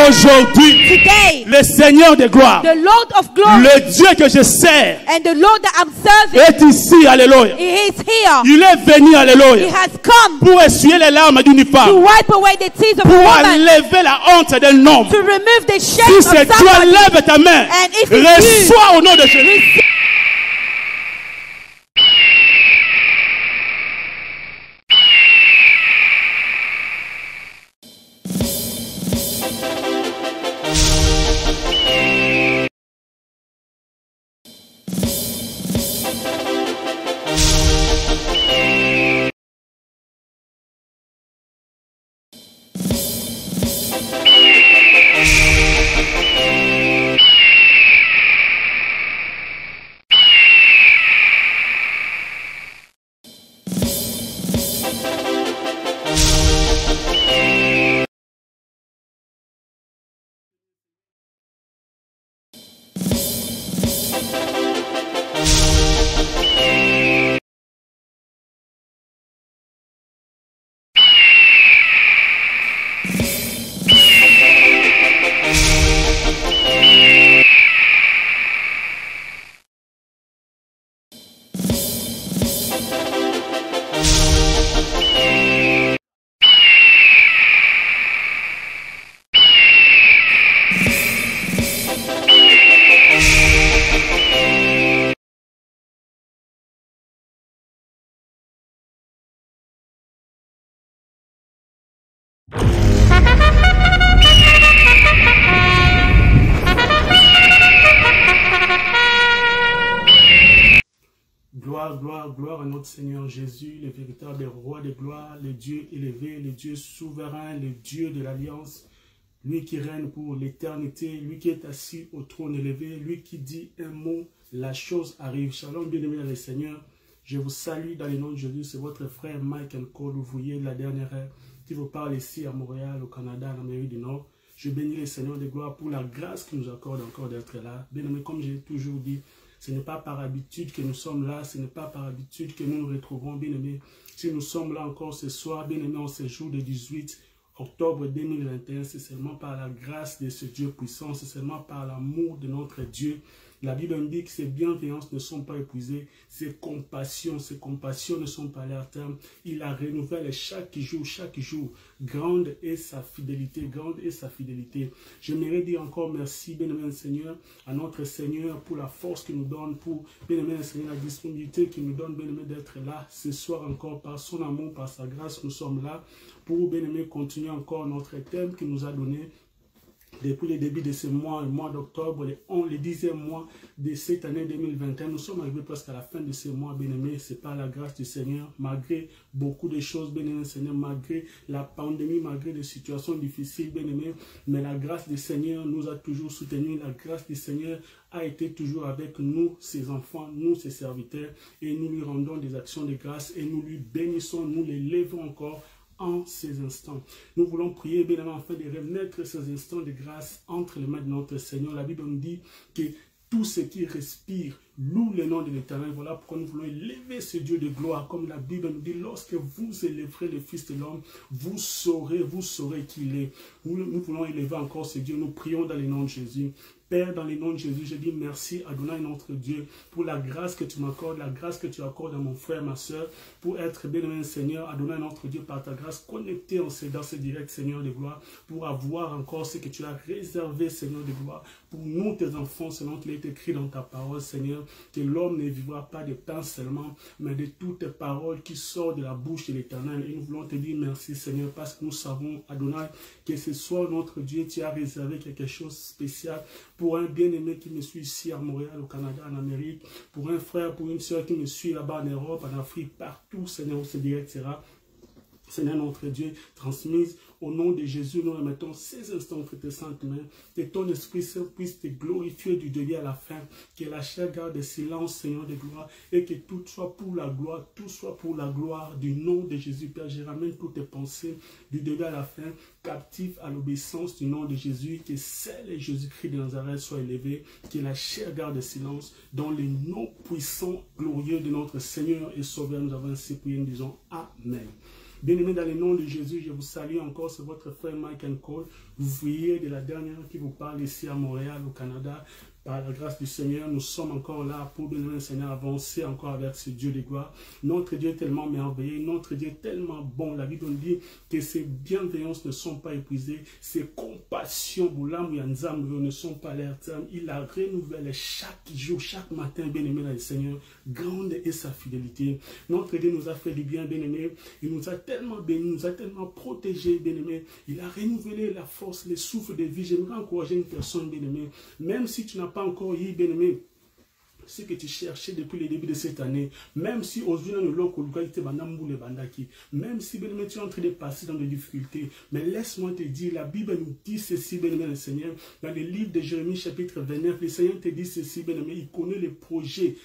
Aujourd'hui, today, le Seigneur de gloire, the Lord of glory le Dieu que je sers, and the Lord that I'm serving, est ici, alléluia. He is here. Il est venu, He alléluia, has come pour essuyer les larmes d'une to femme, wipe away the tears of a pour woman, enlever la honte d'un homme. to remove the shame Si of c'est toi, somebody. lève ta main, And if it's you, reçois au nom de Jésus. Gloire, gloire, gloire à notre Seigneur Jésus, le véritable roi de gloire, le Dieu élevé, le Dieu souverain, le Dieu de l'alliance, lui qui règne pour l'éternité, lui qui est assis au trône élevé, lui qui dit un mot, la chose arrive. Shalom, bien-aimés dans le Seigneur, je vous salue dans le nom de Jésus, c'est votre frère Michael Cole, ouvrier de la dernière heure, qui vous parle ici à Montréal, au Canada, en Amérique du Nord. Je bénis le Seigneur de gloire pour la grâce qu'il nous accorde encore d'être là. Bien-aimés, comme j'ai toujours dit, ce n'est pas par habitude que nous sommes là, ce n'est pas par habitude que nous nous retrouvons, bien-aimés. Si nous sommes là encore ce soir, bien-aimés, en ce jour de 18 octobre 2021, c'est seulement par la grâce de ce Dieu puissant, c'est seulement par l'amour de notre Dieu. La Bible indique que ses bienveillances ne sont pas épuisées, ses compassions ne sont pas allées à terme. Il la renouvelle chaque jour, chaque jour. Grande est sa fidélité, grande est sa fidélité. J'aimerais dire encore merci, bien-aimé Seigneur, à notre Seigneur pour la force qu'il nous donne, pour, bien-aimé Seigneur, la disponibilité qu'il nous donne, bien-aimé, d'être là ce soir encore, par son amour, par sa grâce, nous sommes là pour, bien-aimé, continuer encore notre thème qu'il nous a donné. Depuis le début de ce mois, le mois d'octobre, le 10e mois de cette année 2021, nous sommes arrivés presque à la fin de ce mois, bien-aimés. C'est par la grâce du Seigneur, malgré beaucoup de choses, bien-aimés, Seigneur, malgré la pandémie, malgré des situations difficiles, bien-aimés. Mais la grâce du Seigneur nous a toujours soutenus. La grâce du Seigneur a été toujours avec nous, ses enfants, nous, ses serviteurs. Et nous lui rendons des actions de grâce et nous lui bénissons, nous l'élevons encore en ces instants. Nous voulons prier, bien évidemment, afin de remettre ces instants de grâce entre les mains de notre Seigneur. La Bible nous dit que tout ce qui respire loue le nom de l'Éternel. Voilà pourquoi nous voulons élever ce Dieu de gloire. Comme la Bible nous dit, lorsque vous élèverez le Fils de l'homme, vous saurez qu'il est. Nous voulons élever encore ce Dieu. Nous prions dans le nom de Jésus. Père, dans le nom de Jésus, je dis merci, Adonai, notre Dieu, pour la grâce que tu m'accordes, la grâce que tu accordes à mon frère, ma soeur, pour être bien-aimé, Seigneur, Adonai, notre Dieu, par ta grâce, connecté dans ce direct, Seigneur de gloire, pour avoir encore ce que tu as réservé, Seigneur de gloire, pour nous, tes enfants, selon qu'il est écrit dans ta parole, Seigneur, que l'homme ne vivra pas de pain seulement, mais de toutes tes paroles qui sortent de la bouche de l'Éternel. Et nous voulons te dire merci, Seigneur, parce que nous savons, Adonai, que ce soir, notre Dieu, tu as réservé quelque chose de spécial pour un bien-aimé qui me suit ici à Montréal, au Canada, en Amérique, pour un frère, pour une soeur qui me suit là-bas en Europe, en Afrique, partout, Seigneur, où ce direct sera. Seigneur notre Dieu, transmise au nom de Jésus, nous remettons ces instants entre tes saintes mains, que ton Esprit Saint puisse te glorifier du début à la fin, que la chair garde le silence, Seigneur de gloire, et que tout soit pour la gloire, tout soit pour la gloire du nom de Jésus. Père, je ramène toutes tes pensées du début à la fin, captifs à l'obéissance du nom de Jésus, que celle de Jésus-Christ de Nazareth soit élevée, que la chair garde le silence, dans le nom puissant, glorieux de notre Seigneur et Sauveur, nous avons ainsi prié, nous disons Amen. Bien-aimés, dans le nom de Jésus, je vous salue encore, c'est votre frère Mike Cole. Vous voyez de la dernière qui vous parle ici à Montréal, au Canada. Par la grâce du Seigneur, nous sommes encore là pour bénir le Seigneur, avancer encore avec ce Dieu de gloire. Notre Dieu est tellement merveilleux, notre Dieu est tellement bon. La Bible nous dit que ses bienveillances ne sont pas épuisées, ses compassions ne sont pas à leur terme. Il la renouvelle chaque jour, chaque matin, bien-aimé dans le Seigneur. Grande est sa fidélité. Notre Dieu nous a fait du bien, bien-aimé. Il nous a tellement bénis, nous a tellement protégés, bien-aimé. Il a renouvelé la force, les souffles de vie. J'aimerais encourager une personne, bien-aimé. Même si tu n'as pas encore eu, bien-aimé, ce que tu cherchais depuis le début de cette année, même si aujourd'hui même si bien-aimé, tu es en train de passer dans des difficultés, mais laisse-moi te dire, la Bible nous dit ceci, bien-aimé le Seigneur, dans le livre de Jérémie chapitre 29, le Seigneur te dit ceci, bien-aimé, il connaît les projets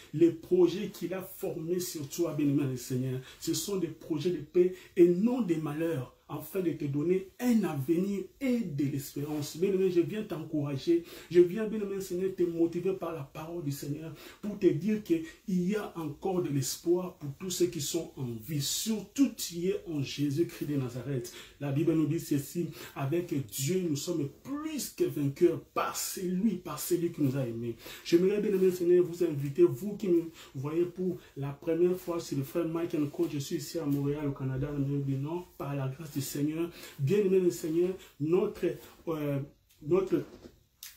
qu'il a formés sur toi, bien-aimé le Seigneur. Ce sont des projets de paix et non des malheurs, afin de te donner un avenir et de l'espérance. Bien-aimé, je viens t'encourager, je viens, bien-aimé Seigneur, te motiver par la parole du Seigneur pour te dire qu'il y a encore de l'espoir pour tous ceux qui sont en vie, surtout qui est en Jésus-Christ de Nazareth. La Bible nous dit ceci, avec Dieu, nous sommes plus que vainqueurs par celui qui nous a aimés. J'aimerais, bien-aimé Seigneur, vous inviter, vous qui me voyez pour la première fois, c'est le frère Mike Cole, je suis ici à Montréal, au Canada, dans le Nord, par la grâce du Seigneur, bien-aimé le Seigneur,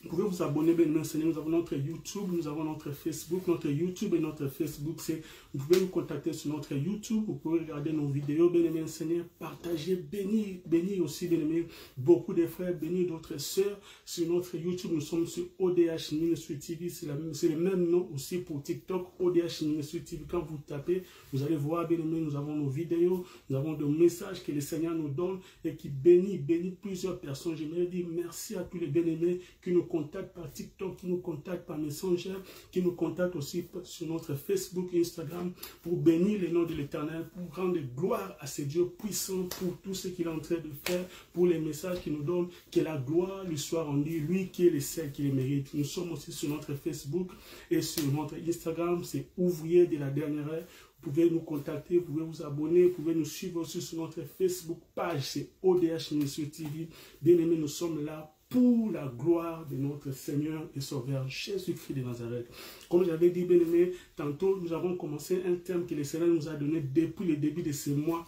vous pouvez vous abonner, bien aimé Seigneur. Nous avons notre YouTube, nous avons notre Facebook, notre YouTube et notre Facebook. Vous pouvez nous contacter sur notre YouTube, vous pouvez regarder nos vidéos, bien aimé Seigneur, partager, bénir aussi, bien aimé, beaucoup de frères, bénir d'autres sœurs. Sur notre YouTube, nous sommes sur ODH Ministry TV, c'est le même nom aussi pour TikTok, ODH Ministry TV. Quand vous tapez, vous allez voir, bien aimé, nous avons nos vidéos, nous avons des messages que le Seigneur nous donne et qui bénit plusieurs personnes. J'aimerais dire merci à tous les bien-aimés qui nous contactent par TikTok, qui nous contactent par Messenger, qui nous contactent aussi sur notre Facebook et Instagram pour bénir le nom de l'Éternel, pour rendre gloire à ce Dieu puissant pour tout ce qu'il est en train de faire, pour les messages qu'il nous donne, que la gloire lui soit rendue, lui qui est le seul qui les mérite. Nous sommes aussi sur notre Facebook et sur notre Instagram, c'est Ouvrier de la dernière heure. Vous pouvez nous contacter, vous pouvez vous abonner, vous pouvez nous suivre aussi sur notre Facebook page, c'est ODH Ministry TV. Bien aimé, nous sommes là pour la gloire de notre Seigneur et Sauveur Jésus-Christ de Nazareth. Comme j'avais dit, bien aimé, tantôt nous avons commencé un thème que le Seigneur nous a donné depuis le début de ce mois,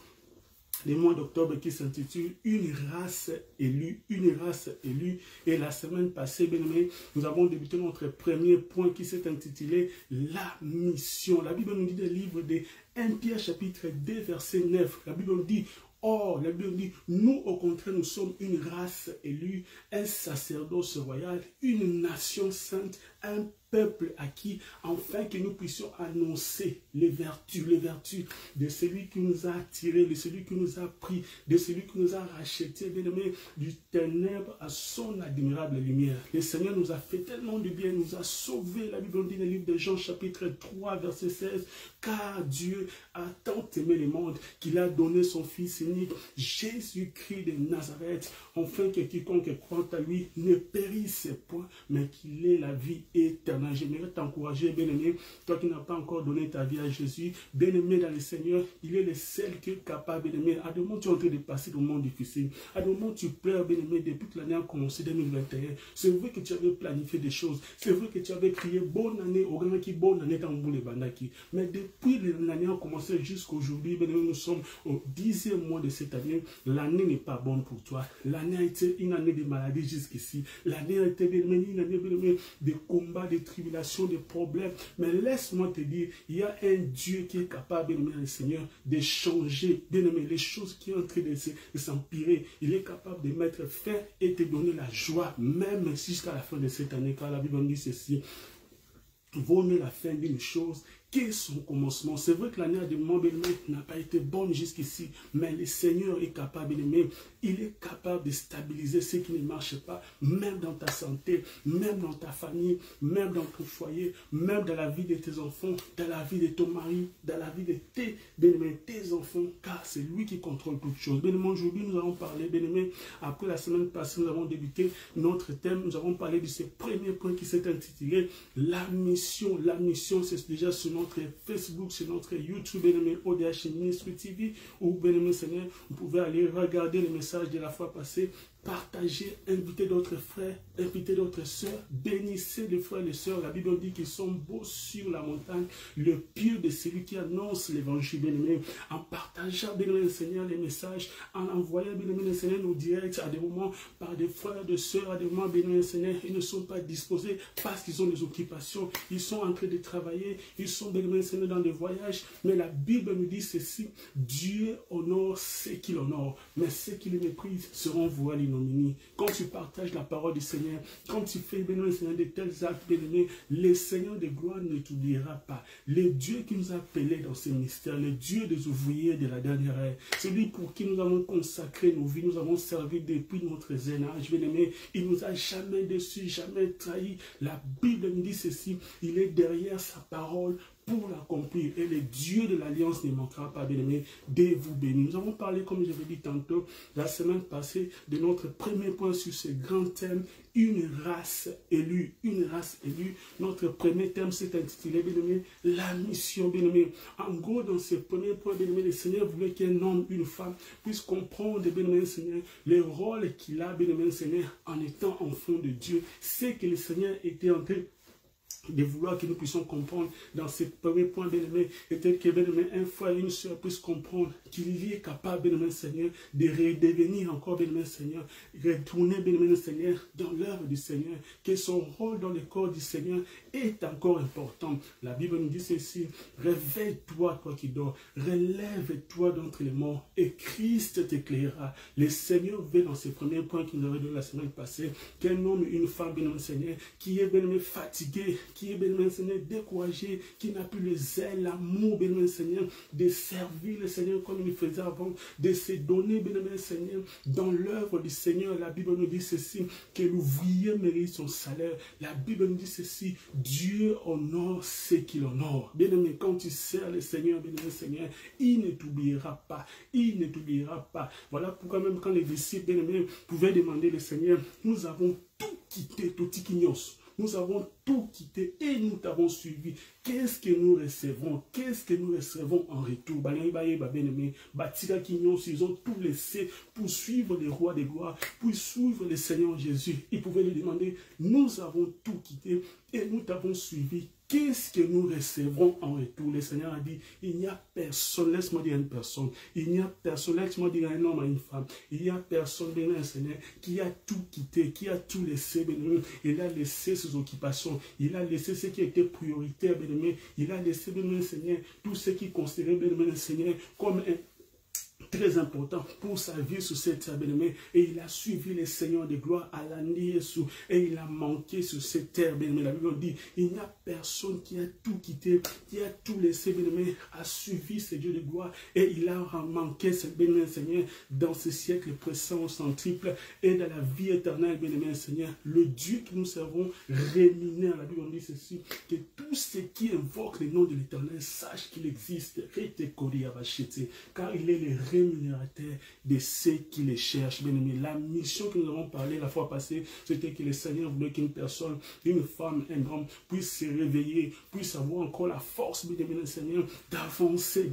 le mois d'octobre, qui s'intitule Une race élue, une race élue. Et la semaine passée, bien aimé, nous avons débuté notre premier point qui s'est intitulé La mission. La Bible nous dit dans le livre de 1 Pierre chapitre 2 verset 9. La Bible nous dit, or, la Bible dit, nous au contraire, nous sommes une race élue, un sacerdoce royal, une nation sainte, un peuple acquis, afin que nous puissions annoncer les vertus de celui qui nous a attirés, de celui qui nous a pris, de celui qui nous a rachetés, bien aimé, du ténèbre à son admirable lumière. Le Seigneur nous a fait tellement de bien, nous a sauvés. La Bible dit dans le livre de Jean chapitre 3 verset 16, car Dieu a tant aimé le monde qu'il a donné son Fils unique, Jésus-Christ de Nazareth, afin que quiconque croit à lui ne périsse point, mais qu'il ait la vie éternelle. J'aimerais t'encourager, bien-aimé, toi qui n'as pas encore donné ta vie à Jésus, bien-aimé dans le Seigneur, il est le seul qui est capable, bien-aimé. À des moments, tu es en train de passer des moments difficiles. À des moments, tu pleures, bien-aimé, depuis que l'année a commencé, 2021. C'est vrai que tu avais planifié des choses. C'est vrai que tu avais crié bonne année au grand qui, bonne année dans le bandaki. Mais depuis l'année a commencé jusqu'à aujourd'hui, bien-aimé, nous sommes au 10e mois de cette année. L'année n'est pas bonne pour toi. L'année a été une année de maladie jusqu'ici. L'année a été, bien-aimé, une année, bien-aimé, de combats, de tribulations, de problèmes. Mais laisse-moi te dire, il y a un Dieu qui est capable, bien-aimé, le Seigneur, de changer, bien-aimé, les choses qui sont en train de s'empirer. Il est capable de mettre fin et te donner la joie, même jusqu'à la fin de cette année, car la Bible dit ceci. Vaut mieux la fin d'une chose que son commencement. C'est vrai que l'année de mon bien-aimé n'a pas été bonne jusqu'ici, mais le Seigneur est capable, bien-aimé, il est capable de stabiliser ce qui ne marche pas, même dans ta santé, même dans ta famille, même dans ton foyer, même dans la vie de tes enfants, dans la vie de ton mari, dans la vie de tes, bien-aimé, tes enfants, car c'est lui qui contrôle toutes choses. Bien-aimé, aujourd'hui, nous allons parler, bien-aimé, après la semaine passée, nous avons débuté notre thème, nous avons parlé de ce premier point qui s'est intitulé La mission. La mission, c'est déjà ce nom notre Facebook, sur notre YouTube, bien-aimé, ODH Ministry TV, ou bien-aimé Seigneur, vous pouvez aller regarder les messages de la fois passée, partagez, invitez d'autres frères, invitez d'autres sœurs, bénissez les frères et les sœurs. La Bible dit qu'ils sont beaux sur la montagne, le pied de celui qui annonce l'évangile, bien-aimé, en partageant, bien-aimé Seigneur, les messages, en envoyant, bien-aimé Seigneur, nos directs à des moments par des frères, de sœurs, à des moments, bien-aimé Seigneur, ils ne sont pas disposés parce qu'ils ont des occupations, ils sont en train de travailler, ils sont, bien-aimé Seigneur, dans des voyages, mais la Bible nous dit ceci: Dieu honore ceux qui l'honorent, mais ceux qui le méprisent seront voués à l'ignominie. Quand tu partages la parole du Seigneur, quand tu fais, bien-aimé Seigneur, de tels actes, bien-aimé, le Seigneur de gloire ne t'oubliera pas. Le Dieu qui nous a appelés dans ce mystère, le Dieu des ouvriers de la dernière ère, celui pour qui nous avons consacré nos vies, nous avons servi depuis notre jeune âge, bien-aimé, il nous a jamais déçus, jamais trahis. La Bible nous dit ceci: il est derrière sa parole pour l'accomplir. Et le Dieu de l'Alliance ne manquera pas, bien-aimé, de vous bénir. Nous avons parlé, comme je l'ai dit tantôt, la semaine passée, de notre premier point sur ce grand thème, une race élue. Une race élue. Notre premier thème s'est intitulé, bien-aimé, la mission, bien-aimé. En gros, dans ce premier point, bien-aimé, le Seigneur voulait qu'un homme, une femme, puisse comprendre, bien-aimé, Seigneur, le rôle qu'il a, bien-aimé, Seigneur, en étant enfant de Dieu. C'est que le Seigneur était en train de vouloir que nous puissions comprendre dans ce premier point, bien-aimé, était que, bien-aimé, un frère et une soeur puissent comprendre qu'il est capable, bien-aimé Seigneur, de redevenir encore, bien-aimé Seigneur, retourner, bien-aimé Seigneur, dans l'œuvre du Seigneur, que son rôle dans le corps du Seigneur est encore important. La Bible nous dit ceci: réveille-toi, toi qui dors, relève-toi d'entre les morts, et Christ t'éclairera. Le Seigneur veut, dans ce premier point qu'il nous avait donné la semaine passée, qu'un homme et une femme, bien-aimé Seigneur, qui est, bien-aimé, fatigué, qui est, bien-aimé Seigneur, découragé, qui n'a plus le zèle, l'amour, bien-aimé Seigneur, de servir le Seigneur comme il faisait avant, de se donner, bien-aimé Seigneur, dans l'œuvre du Seigneur. La Bible nous dit ceci, que l'ouvrier mérite son salaire. La Bible nous dit ceci: Dieu honore ceux qui l'honorent. Bien-aimé, quand tu sers le Seigneur, bien-aimé Seigneur, il ne t'oubliera pas. Il ne t'oubliera pas. Voilà pourquoi même quand les disciples, bien-aimés, pouvaient demander le Seigneur, nous avons tout quitté, tout ignos. Nous avons tout quitté et nous t'avons suivi. Qu'est-ce que nous recevons? Qu'est-ce que nous recevons en retour? Ils ont tout laissé pour suivre le roi des gloires, pour suivre le Seigneur Jésus. Ils pouvaient lui demander: nous avons tout quitté et nous t'avons suivi. Qu'est-ce que nous recevrons en retour? Le Seigneur a dit: il n'y a personne, laisse-moi dire une personne, il n'y a personne, laisse-moi dire un homme à une femme, il n'y a personne, bien un Seigneur, qui a tout quitté, qui a tout laissé, bien aimé. Il a laissé ses occupations, il a laissé ce qui était prioritaire, bien aimé. Il a laissé, bien aimé, Seigneur, tout ce qui considérait, bien aimé, Seigneur, comme un très important pour sa vie sur cette terre, bien-aimé, et il a suivi les seigneurs de gloire à l'année et il a manqué sur cette terre, bien-aimé. La Bible dit: il n'y a personne qui a tout quitté, qui a tout laissé, bien-aimé, a suivi ce Dieu de gloire, et il a manqué ce bien-aimé Seigneur dans ce siècle présent au centuple et dans la vie éternelle, bien-aimé Seigneur. Le Dieu que nous servons rémunère. La Bible dit ceci, que tous ceux qui invoquent le nom de l'Éternel sachent qu'il existe, car il est le rémunérateur de ceux qui les cherchent, bien aimé. La mission que nous avons parlé la fois passée, c'était que le Seigneur voulait qu'une personne, une femme, un homme puisse se réveiller, puisse avoir encore la force, bien aimé, le Seigneur, d'avancer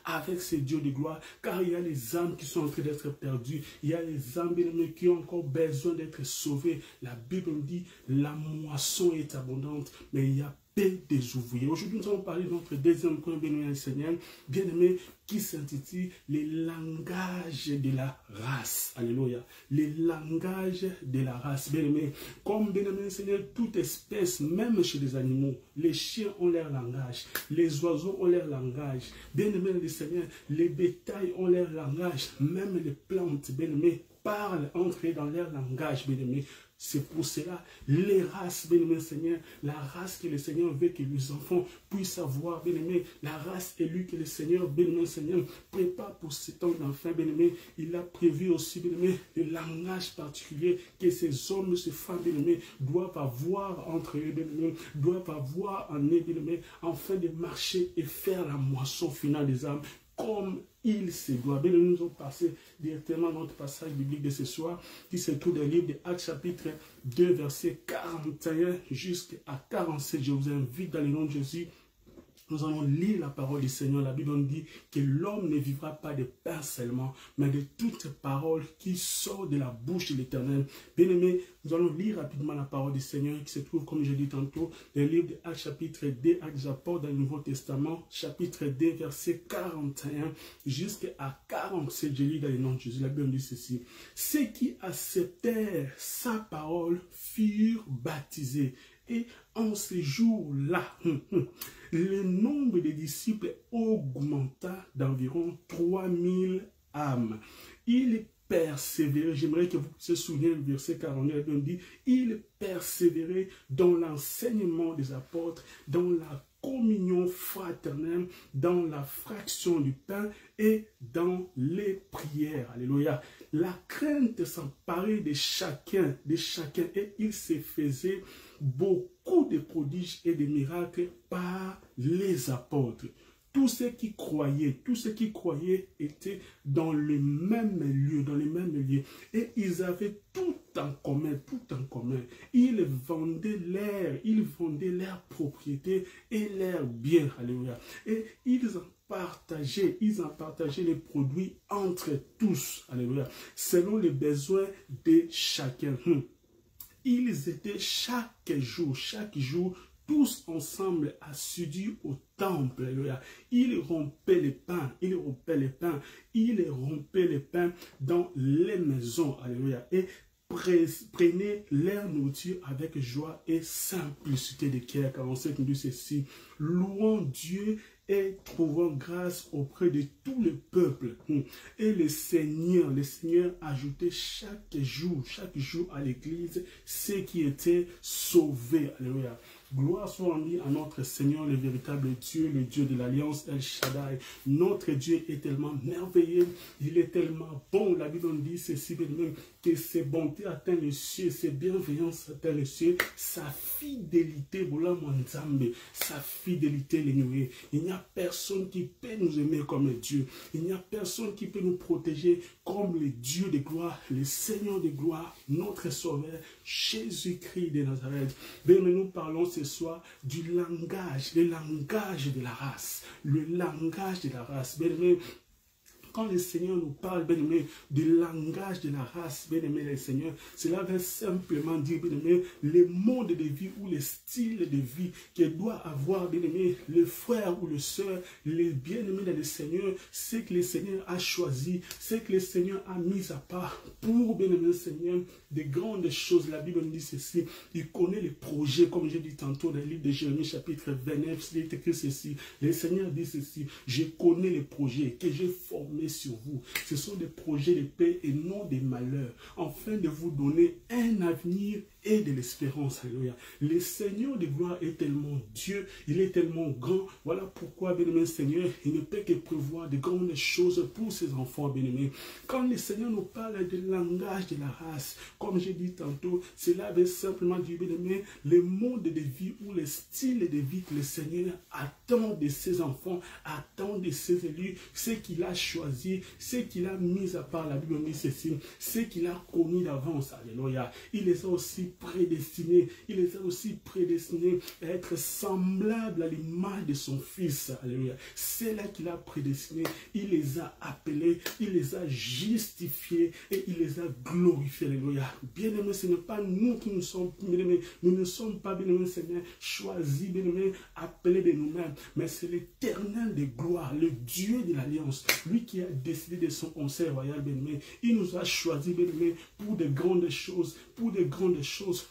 avec ce Dieu de gloire, car il y a les âmes qui sont en train d'être perdues, il y a les âmes, bien aimé, qui ont encore besoin d'être sauvées. La Bible nous dit: la moisson est abondante, mais il y a des ouvriers. Aujourd'hui, nous allons parler de notre deuxième point, bien-aimé Seigneur, bien-aimé, qui s'intitule les langages de la race. Alléluia. Les langages de la race, bien-aimé. Comme, bien-aimé Seigneur, toute espèce, même chez les animaux, les chiens ont leur langage, les oiseaux ont leur langage. Bien-aimé le Seigneur, les bétails ont leur langage, même les plantes, bien-aimé, parlent entre eux dans leur langage, bien-aimé. C'est pour cela, les races, bien-aimé Seigneur, la race que le Seigneur veut que les enfants puissent avoir, bien-aimé, la race élue que le Seigneur, bien-aimé Seigneur, prépare pour ce temps d'enfant, bien-aimé. Il a prévu aussi, bien-aimé, le langage particulier que ces hommes, ces femmes, bien-aimé, doivent avoir entre eux, bien-aimé, doivent avoir en eux, bien-aimé, afin de marcher et faire la moisson finale des âmes, comme il se doit. Bien, nous allons passer directement à notre passage biblique de ce soir, qui se trouve dans le livre de Actes chapitre 2, verset 41 jusqu'à 47. Je vous invite dans le nom de Jésus Nous allons lire la parole du Seigneur. La Bible nous dit que l'homme ne vivra pas de pain seulement, mais de toutes paroles qui sortent de la bouche de l'Éternel. Bien-aimés, nous allons lire rapidement la parole du Seigneur qui se trouve, comme je l'ai dit tantôt, le livre de Actes chapitre 2, Actes des Apôtres dans le Nouveau Testament, chapitre 2, verset 41 jusqu'à 47. Je lis dans le nom de Jésus. La Bible dit ceci. Ceux qui acceptèrent sa parole furent baptisés. Et en ce jour-là, le nombre de disciples augmenta d'environ 3000 âmes. Il persévérait, j'aimerais que vous vous souveniez du verset 49, on dit, il persévérait dans l'enseignement des apôtres, dans la communion fraternelle, dans la fraction du pain et dans les prières. Alléluia. La crainte s'emparait de chacun, et il se faisait beaucoup de prodiges et de miracles par les apôtres. Tous ceux qui croyaient étaient dans le même lieu, Et ils avaient tout en commun, Ils vendaient leurs propriétés et leurs biens, alléluia. Et ils en partageaient les produits entre tous, alléluia, selon les besoins de chacun. Ils étaient chaque jour, tous ensemble assidus au temple. Alléluia. Ils rompaient les pains dans les maisons. Alléluia. Et prenaient leur nourriture avec joie et simplicité de cœur. 47 nous dit ceci. Louons Dieu et trouvant grâce auprès de tout le peuple. Et le Seigneur ajoutait chaque jour à l'église ceux qui étaient sauvés. Alléluia. Gloire soit rendue à notre Seigneur, le véritable Dieu, le Dieu de l'Alliance, El Shaddai. Notre Dieu est tellement merveilleux, il est tellement bon. La Bible nous dit ceci, que ses bontés atteignent les cieux, ses bienveillances atteignent les cieux, sa fidélité, voilà mon Nzambe, sa fidélité, l'ignorer. Il n'y a personne qui peut nous aimer comme Dieu. Il n'y a personne qui peut nous protéger comme le Dieu de gloire, le Seigneur de gloire, notre Sauveur, Jésus-Christ de Nazareth. Bien, nous parlons ce soir du langage, le langage de la race. Le langage de la race. Bien, quand le Seigneur nous parle, bien aimé, du langage de la race, bien aimé, le Seigneur, cela veut simplement dire, bien aimé, le mode de vie ou le style de vie que doit avoir, bien aimé, le frère ou le soeur, les bien-aimés dans le Seigneur, ce que le Seigneur a choisi, ce que le Seigneur a mis à part pour, bien aimé, le Seigneur, de grandes choses. La Bible nous dit ceci, il connaît les projets, comme j'ai dit tantôt dans le livre de Jérémie, chapitre 29, il est écrit ceci, le Seigneur dit ceci, je connais les projets que j'ai formés sur vous. Ce sont des projets de paix et non des malheurs, afin de vous donner un avenir et de l'espérance. Alléluia. Le Seigneur de gloire est tellement Dieu, il est tellement grand. Voilà pourquoi, bien-aimé Seigneur, il ne peut que prévoir de grandes choses pour ses enfants, bien-aimés. Quand le Seigneur nous parle du langage de la race, comme j'ai dit tantôt, cela veut simplement dire, bien-aimé, le mode de vie ou le style de vie que le Seigneur attend de ses enfants, attend de ses élus, ce qu'il a choisi, ce qu'il a mis à part. La Bible dit ceci, ce qu'il a connu d'avance. Alléluia. Il les a aussi prédestinés, à être semblables à l'image de son Fils. Alléluia. C'est là qu'il a prédestiné, il les a appelés, il les a justifiés et il les a glorifiés. Alléluia. Bien-aimés, ce n'est pas nous qui nous sommes, bien-aimés, nous ne sommes pas, bien-aimés Seigneur, choisis, bien-aimés, appelés de nous-mêmes, mais c'est l'Éternel de gloire, le Dieu de l'Alliance, lui qui a décidé de son conseil royal, bien-aimé. Il nous a choisis, bien-aimés, pour de grandes choses,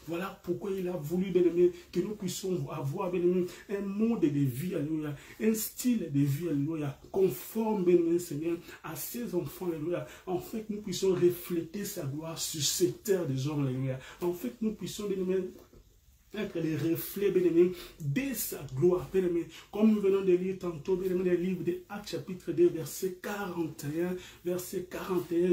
Voilà pourquoi il a voulu, bien-aimé, que nous puissions avoir, bien-aimé, un mode de vie, alléluia, un style de vie, alléluia, conforme, bien-aimé Seigneur, à ses enfants, alléluia, en fait que nous puissions refléter sa gloire sur cette terre des hommes, alléluia, en fait que nous puissions, bien-aimé, être les reflets, bien-aimés, de sa gloire, bien-aimés. Comme nous venons de lire tantôt, bien-aimés, le livre de Actes chapitre 2, verset 41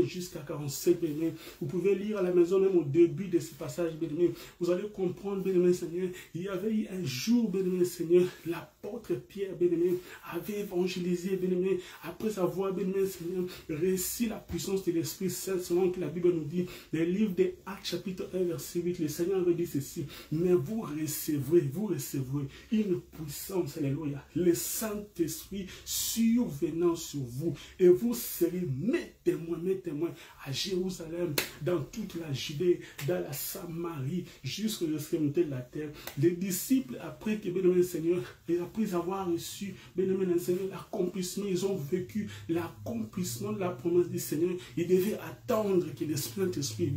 jusqu'à 47, bien-aimés. Vous pouvez lire à la maison, même au début de ce passage, bien-aimés. Vous allez comprendre, bien-aimés, Seigneur, il y avait eu un jour, bien-aimés, Seigneur, la l'apôtre Pierre, bien-aimé, avait évangélisé, bien-aimé, après avoir, bien-aimé, Seigneur, réussi la puissance de l'Esprit Saint, selon que la Bible nous dit, dans le livre des Actes, chapitre 1, verset 8, le Seigneur avait dit ceci, mais vous recevrez une puissance, alléluia, le Saint-Esprit survenant sur vous, et vous serez mes témoins à Jérusalem, dans toute la Judée, dans la Samarie, jusqu'aux extrémités de la terre. Les disciples, après que, bien-aimé Seigneur, et après avoir reçu, bien-aimé Seigneur, l'accomplissement, ils ont vécu l'accomplissement de la promesse du Seigneur. Ils devaient attendre que le Saint-Esprit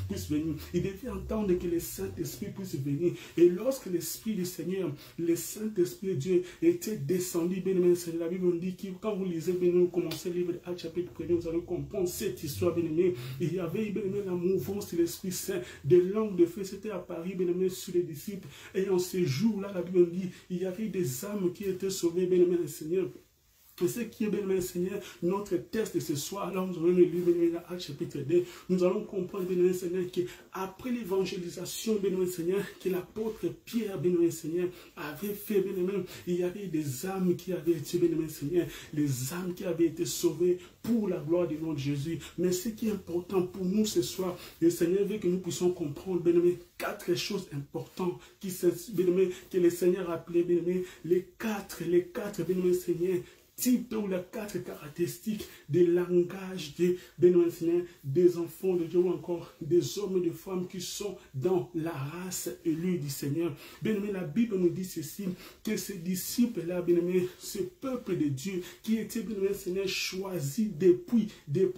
puisse venir. Ils devaient attendre que le Saint-Esprit puisse venir. Et lorsque l'Esprit du Seigneur, le Saint-Esprit de Dieu était descendu, bien-aimé Seigneur, la Bible nous dit que quand vous lisez, bien-aimé, vous commencez le livre de Actes chapitre 1, vous allez comprendre cette histoire, bien-aimé. Il y avait, bien-aimé, la mouvance de l'Esprit Saint, des langues de feu, c'était à Paris, bien-aimé, sur les disciples. Et en ces jours-là, la Bible dit, il y avait des âmes qui étaient sauvées, bien-aimé, le Seigneur. Et ce qui est, bien-aimé Seigneur, notre test de ce soir, là, nous allons lire, bien-aimé, Actes chapitre 2, nous allons comprendre, bien-aimé Seigneur, qu'après l'évangélisation, bien-aimé Seigneur, que l'apôtre Pierre, bien-aimé Seigneur, avait fait, bien-aimé, il y avait des âmes qui avaient été, bien-aimé Seigneur, les âmes qui avaient été sauvées pour la gloire du nom de Jésus. Mais ce qui est important pour nous ce soir, le Seigneur veut que nous puissions comprendre, bien-aimé, 4 choses importantes qui, bien-aimé, que le Seigneur a appelé, bien-aimé, les quatre, bien-aimé Seigneur, type ou les 4 caractéristiques des langages des enfants de Dieu ou encore des hommes et des femmes qui sont dans la race élue du Seigneur. Bien-aimé, la Bible nous dit ceci, que ces disciples-là, bien-aimé, ce peuple de Dieu qui était, bien-aimé, Seigneur, choisi depuis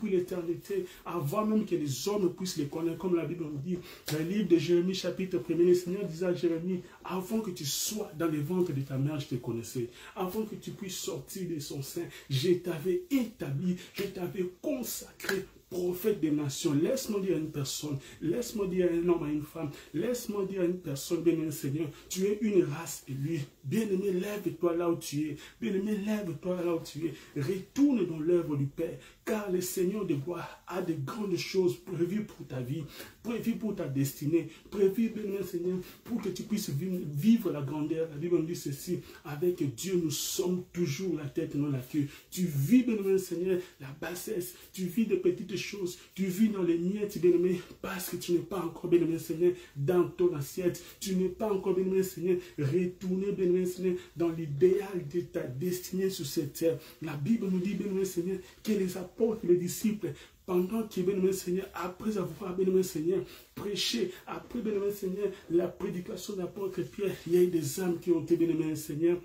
l'éternité, avant même que les hommes puissent les connaître, comme la Bible nous dit, dans le livre de Jérémie, chapitre 1, le Seigneur disait à Jérémie, avant que tu sois dans le ventre de ta mère, je te connaissais. Avant que tu puisses sortir de son sein, je t'avais établi, je t'avais consacré prophète des nations. Laisse-moi dire à une personne, laisse-moi dire à un homme, à une femme, laisse-moi dire à une personne, bien-aimé Seigneur, tu es une race élue. Bien-aimé, lève-toi là où tu es. Bien-aimé, lève-toi là où tu es. Retourne dans l'œuvre du Père, car le Seigneur de gloire a de grandes choses prévues pour ta vie, prévues pour ta destinée, prévues, bien-aimé Seigneur, pour que tu puisses vivre la grandeur. La Bible dit ceci, avec Dieu, nous sommes toujours la tête, non la queue. Tu vis, bien-aimé Seigneur, la bassesse, tu vis de petites choses, tu vis dans les miettes, bien-aimé, parce que tu n'es pas encore, bien-aimé Seigneur, dans ton assiette. Tu n'es pas encore, bien-aimé Seigneur, retourné, bien-aimé Seigneur, dans l'idéal de ta destinée sur cette terre. La Bible nous dit, bien-aimé Seigneur, que les apôtres, les disciples, pendant que, bien-aimé Seigneur, après avoir, bien-aimé Seigneur, prêché, après, bien-aimé Seigneur, la prédication de l'apôtre Pierre, il y a eu des âmes qui ont été, bien-aimé Seigneur,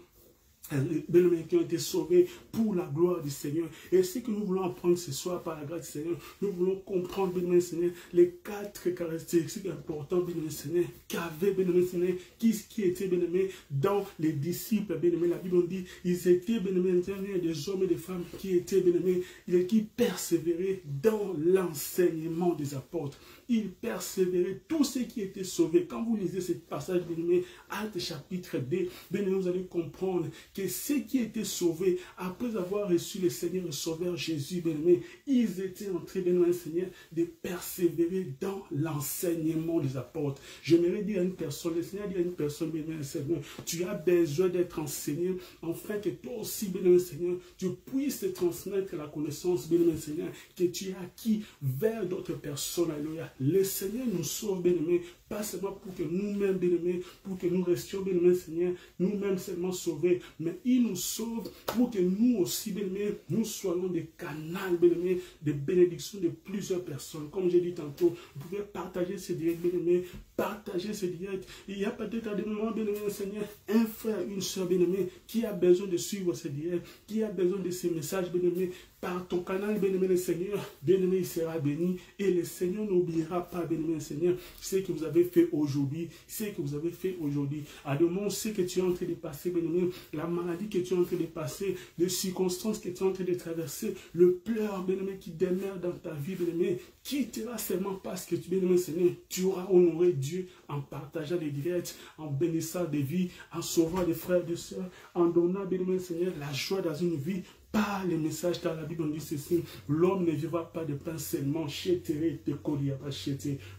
qui ont été sauvés pour la gloire du Seigneur. Et ce que nous voulons apprendre ce soir par la grâce du Seigneur, nous voulons comprendre, bien-aimé Seigneur, les 4 caractéristiques importantes, bien-aimé Seigneur, qu'avait, bien-aimé Seigneur, qui était, bien-aimé, dans les disciples, bien-aimé. La Bible dit, ils étaient, bien-aimé Seigneur, des hommes et des femmes qui étaient, bien-aimé, qui persévéraient dans l'enseignement des apôtres. Ils persévéraient, tous ceux qui étaient sauvés. Quand vous lisez ce passage, bien-aimé, Actes chapitre 2, bien-aimé, vous allez comprendre que ceux qui étaient sauvés, après avoir reçu le Seigneur le Sauveur Jésus, bien-aimé, ils étaient en train, bien-aimé Seigneur, de persévérer dans l'enseignement des apôtres. J'aimerais dire à une personne, le Seigneur dit à une personne, bien-aimé Seigneur, tu as besoin d'être enseigné, afin que toi aussi, bien-aimé Seigneur, tu puisses te transmettre la connaissance, bien-aimé Seigneur, que tu as acquis vers d'autres personnes. Alléluia. Le Seigneur nous sauve, bien-aimé, pas seulement pour que nous-mêmes, bien-aimés, pour que nous restions, bien-aimé Seigneur, nous-mêmes seulement sauvés, mais il nous sauve pour que nous aussi, bien-aimés, nous soyons des canaux, bien-aimés, de bénédiction de plusieurs personnes. Comme j'ai dit tantôt, vous pouvez partager ces directs, bien-aimés, partager ces directs. Il y a peut-être à des moments, bien-aimé Seigneur, un frère, une soeur, bien-aimé, qui a besoin de suivre ces directs, qui a besoin de ces messages, bien-aimés, par ton canal, bien-aimé le Seigneur, bien-aimé, il sera béni, et le Seigneur n'oubliera pas, bien-aimé Seigneur, ce que vous avez fait aujourd'hui, ce que vous avez fait aujourd'hui. À des moments, ce que tu es en train de passer, bien-aimé, la maladie que tu es en train de passer, les circonstances que tu es en train de traverser, le pleur, bien-aimé, qui demeure dans ta vie, bien-aimé, quittera seulement parce que tu, bien-aimé Seigneur, tu auras honoré Dieu. Dieu, en partageant des directs, en bénissant des vies, en sauvant des frères et des sœurs, en donnant, bien-aimé Seigneur, la joie dans une vie. Par les messages dans la Bible, on dit ceci: l'homme ne vivra pas de pain seulement,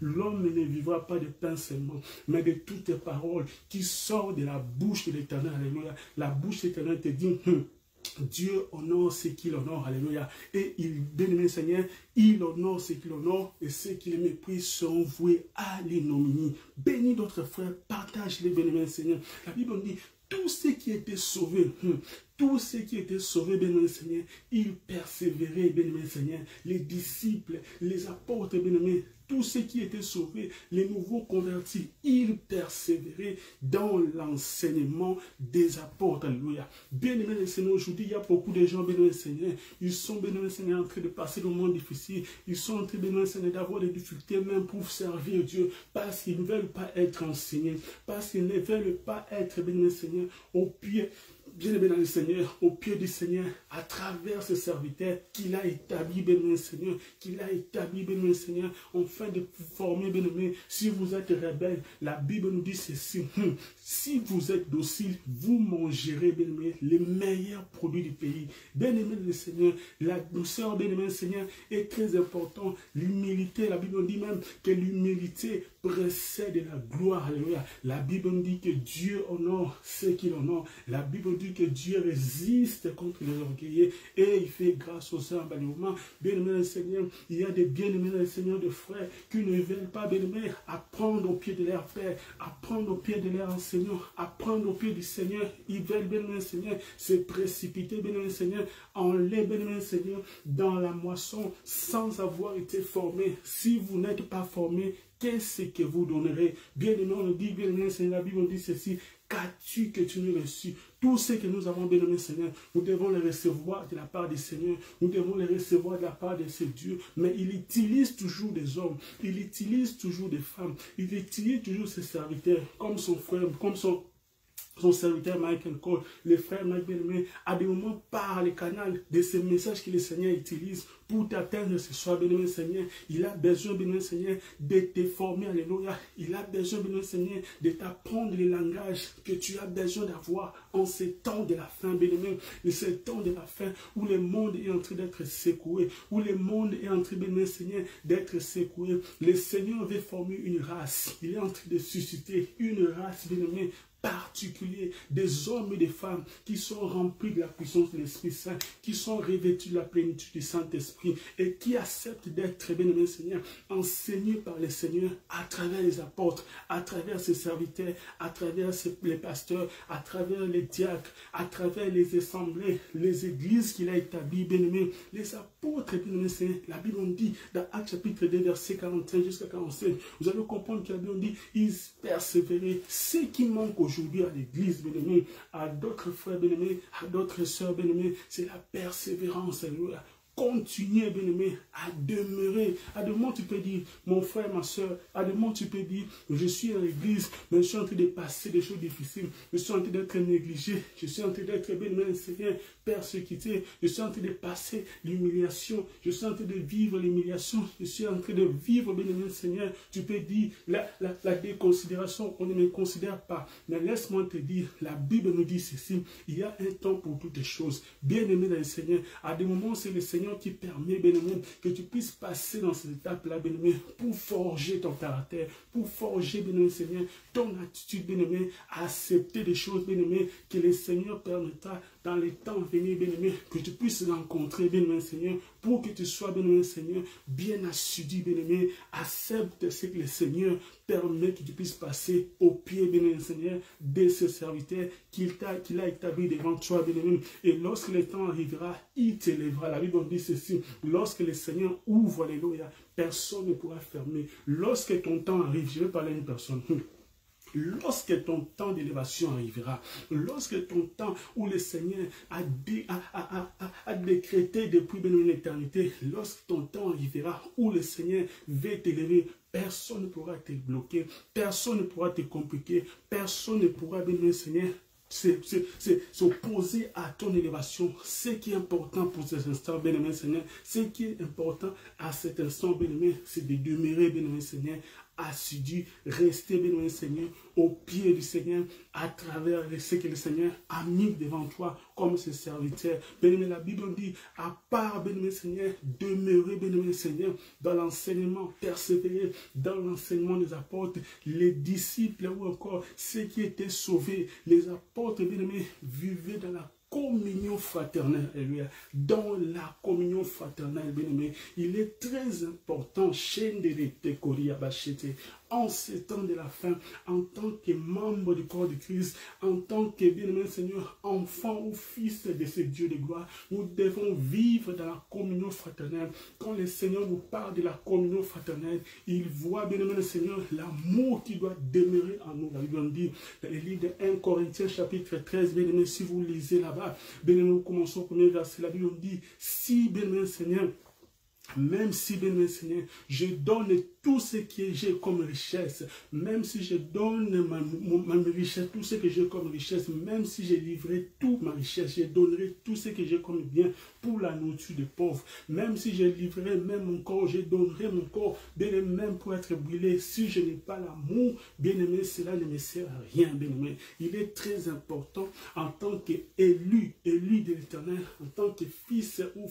l'homme ne vivra pas de pain seulement, mais de toutes les paroles qui sortent de la bouche de l'Éternel. Alléluia. La bouche de l'Éternel te dit, Dieu honore ce qu'il honore, alléluia. Et il, bien-aimé Seigneur, il honore ce qu'il honore, et ceux qui le méprisent seront voués à l'ignominie. Bénis d'autres frères, partage les bien-aimés Seigneur. La Bible dit, tous ceux qui étaient sauvés, tous ceux qui étaient sauvés, bien-aimé Seigneur, ils persévéraient, bien-aimé Seigneur. Les disciples, les apôtres, bien-aimés, tous ceux qui étaient sauvés, les nouveaux convertis, ils persévéraient dans l'enseignement des apôtres. Alléluia. Bien-aimé Seigneur, aujourd'hui, il y a beaucoup de gens, bien-aimé Seigneur, ils sont, bien-aimé Seigneur, en train de passer des moments difficiles. Ils sont en train, bien-aimé Seigneur, d'avoir des difficultés même pour servir Dieu, parce qu'ils ne veulent pas être enseignés, parce qu'ils ne veulent pas être, bien-aimé Seigneur, au pied. Bien-aimé dans le Seigneur, au pied du Seigneur, à travers ce serviteur qu'il a établi, bien-aimé Seigneur, qu'il a établi, bien-aimé Seigneur, afin de vous former, bien-aimé. Si vous êtes rebelle, la Bible nous dit ceci: si vous êtes docile, vous mangerez, bien-aimé, les meilleurs produits du pays. Bien-aimé le Seigneur, la douceur, bien-aimé Seigneur, est très importante. L'humilité, la Bible nous dit même que l'humilité précède la gloire. Alléluia. La Bible nous dit que Dieu honore ceux qu'il honore. La Bible dit que Dieu résiste contre les orgueilleux et il fait grâce aux saints. Bien-aimé le Seigneur, il y a des bien-aimés le Seigneur de frères qui ne veulent pas, bien-aimés, apprendre au pied de leur Père, apprendre au pied de leur enseignant, apprendre au pied du Seigneur. Ils veulent, bien-aimé le Seigneur, se précipiter, bien-aimé le Seigneur, en les, bien-aimé le Seigneur, dans la moisson sans avoir été formés. Si vous n'êtes pas formés, qu'est-ce que vous donnerez? Bien-aimé, on dit, bien-aimé, Seigneur, la Bible on dit ceci: qu'as-tu que tu ne reçus? Tout ce que nous avons, bien-aimé Seigneur, nous devons les recevoir de la part du Seigneur, nous devons les recevoir de la part de ce Dieu. Mais il utilise toujours des hommes, il utilise toujours des femmes, il utilise toujours ses serviteurs, comme son frère, comme son serviteur Michael Cole, le frère Mike bien-aimé, à des moments par le canal de ces messages que le Seigneur utilise pour t'atteindre ce soir, bien-aimé Seigneur. Il a besoin, bien-aimé Seigneur, de te former, alléluia. Il a besoin, bien-aimé Seigneur, de t'apprendre les langages que tu as besoin d'avoir en ce temps de la fin, bien-aimé. Ce temps de la fin où le monde est en train d'être secoué, où le monde est en train, bien-aimé Seigneur, d'être secoué. Le Seigneur veut former une race. Il est en train de susciter une race, bien-aimé, particulier, des hommes et des femmes qui sont remplis de la puissance de l'Esprit Saint, qui sont revêtus de la plénitude du Saint-Esprit et qui acceptent d'être, bien-aimé Seigneur, enseignés par le Seigneur à travers les apôtres, à travers ses serviteurs, à travers les pasteurs, à travers les diacres, à travers les assemblées, les églises qu'il a établies, bien-aimé, les apôtres, bien-aimé Seigneur. La Bible on dit dans Actes chapitre 2, verset 45 jusqu'à 47, vous allez comprendre que la Bible on dit, ils persévéraient. Ce qui manque aujourd'hui à l'église, bien-aimé, à d'autres frères, bien-aimés, à d'autres sœurs, bien-aimés, c'est la persévérance. Alléluia. Continuez, bien-aimé, à demeurer. À des moments, tu peux dire, mon frère, ma soeur, à des moments, tu peux dire, je suis à l'église, mais je suis en train de passer des choses difficiles. Je suis en train d'être négligé. Je suis en train d'être, bien-aimé, Seigneur, persécuté. Je suis en train de passer l'humiliation. Je suis en train de vivre l'humiliation. Je suis en train de vivre, bien-aimé, Seigneur. Tu peux dire, la déconsidération, on ne me considère pas. Mais laisse-moi te dire, la Bible nous dit ceci, il y a un temps pour toutes les choses. Bien-aimé dans le Seigneur, à des moments, c'est le Seigneur qui permet, bien-aimé, que tu puisses passer dans cette étape-là, bien-aimé, pour forger ton caractère, pour forger, bien-aimé, Seigneur, ton attitude, bien-aimé, à accepter des choses, bien-aimé, que le Seigneur permettra dans les temps à venir, bien-aimé, que tu puisses rencontrer, bien-aimé, Seigneur, pour que tu sois, bien-aimé, Seigneur, bien assidu, bien-aimé, accepte ce que le Seigneur permet que tu puisses passer au pied, bien-aimé, Seigneur, de ce serviteur qu'il a établi devant toi, bien-aimé. Et lorsque le temps arrivera, il t'élèvera. La Bible dit ceci, lorsque le Seigneur ouvre, alléluia, personne ne pourra fermer. Lorsque ton temps arrive, je vais parler à une personne. Lorsque ton temps d'élévation arrivera, lorsque ton temps où le Seigneur a décrété depuis l'éternité, lorsque ton temps arrivera où le Seigneur va t'élever, personne ne pourra te bloquer, personne ne pourra te compliquer, personne ne pourra, bien Seigneur, s'opposer à ton élévation. Ce qui est important pour cet instant, bien-aimé Seigneur, ce qui est important à cet instant, bien-aimé, c'est de demeurer, bien-aimé Seigneur, assidu. Restez, bien-aimé Seigneur, au pied du Seigneur, à travers ce que le Seigneur a mis devant toi comme ses serviteurs. Bien-aimé, la Bible dit, à part, bien-aimé Seigneur, demeurer, bien-aimé Seigneur, dans l'enseignement, persévérer dans l'enseignement des apôtres, les disciples ou encore ceux qui étaient sauvés, les apôtres, bien-aimés, vivaient dans la communion fraternelle, dans la communion fraternelle, bien-aimé. Il est très important, en ces temps de la fin, en tant que membre du corps de Christ, en tant que, bien-aimé Seigneur, enfant ou fils de ce Dieu de gloire, nous devons vivre dans la communion fraternelle. Quand le Seigneur nous parle de la communion fraternelle, il voit, bien-aimé Seigneur, l'amour qui doit demeurer en nous. La Bible dit, dans le livre de 1 Corinthiens chapitre 13, bien-aimé, si vous lisez là-bas, bien-aimé, nous commençons au premier verset, la Bible dit, si, bien-aimé Seigneur, même si, bien-aimé Seigneur, je donne tout ce que j'ai comme richesse, même si je donne ma richesse, tout ce que j'ai comme richesse, même si j'ai livré toute ma richesse, je donnerai tout ce que j'ai comme bien pour la nourriture des pauvres, même si je livrerai même mon corps, je donnerai mon corps, bien-aimé, même pour être brûlé, si je n'ai pas l'amour, bien-aimé, cela ne me sert à rien, bien-aimé. Il est très important en tant qu'élu, élu de l'Éternel, en tant que fils ou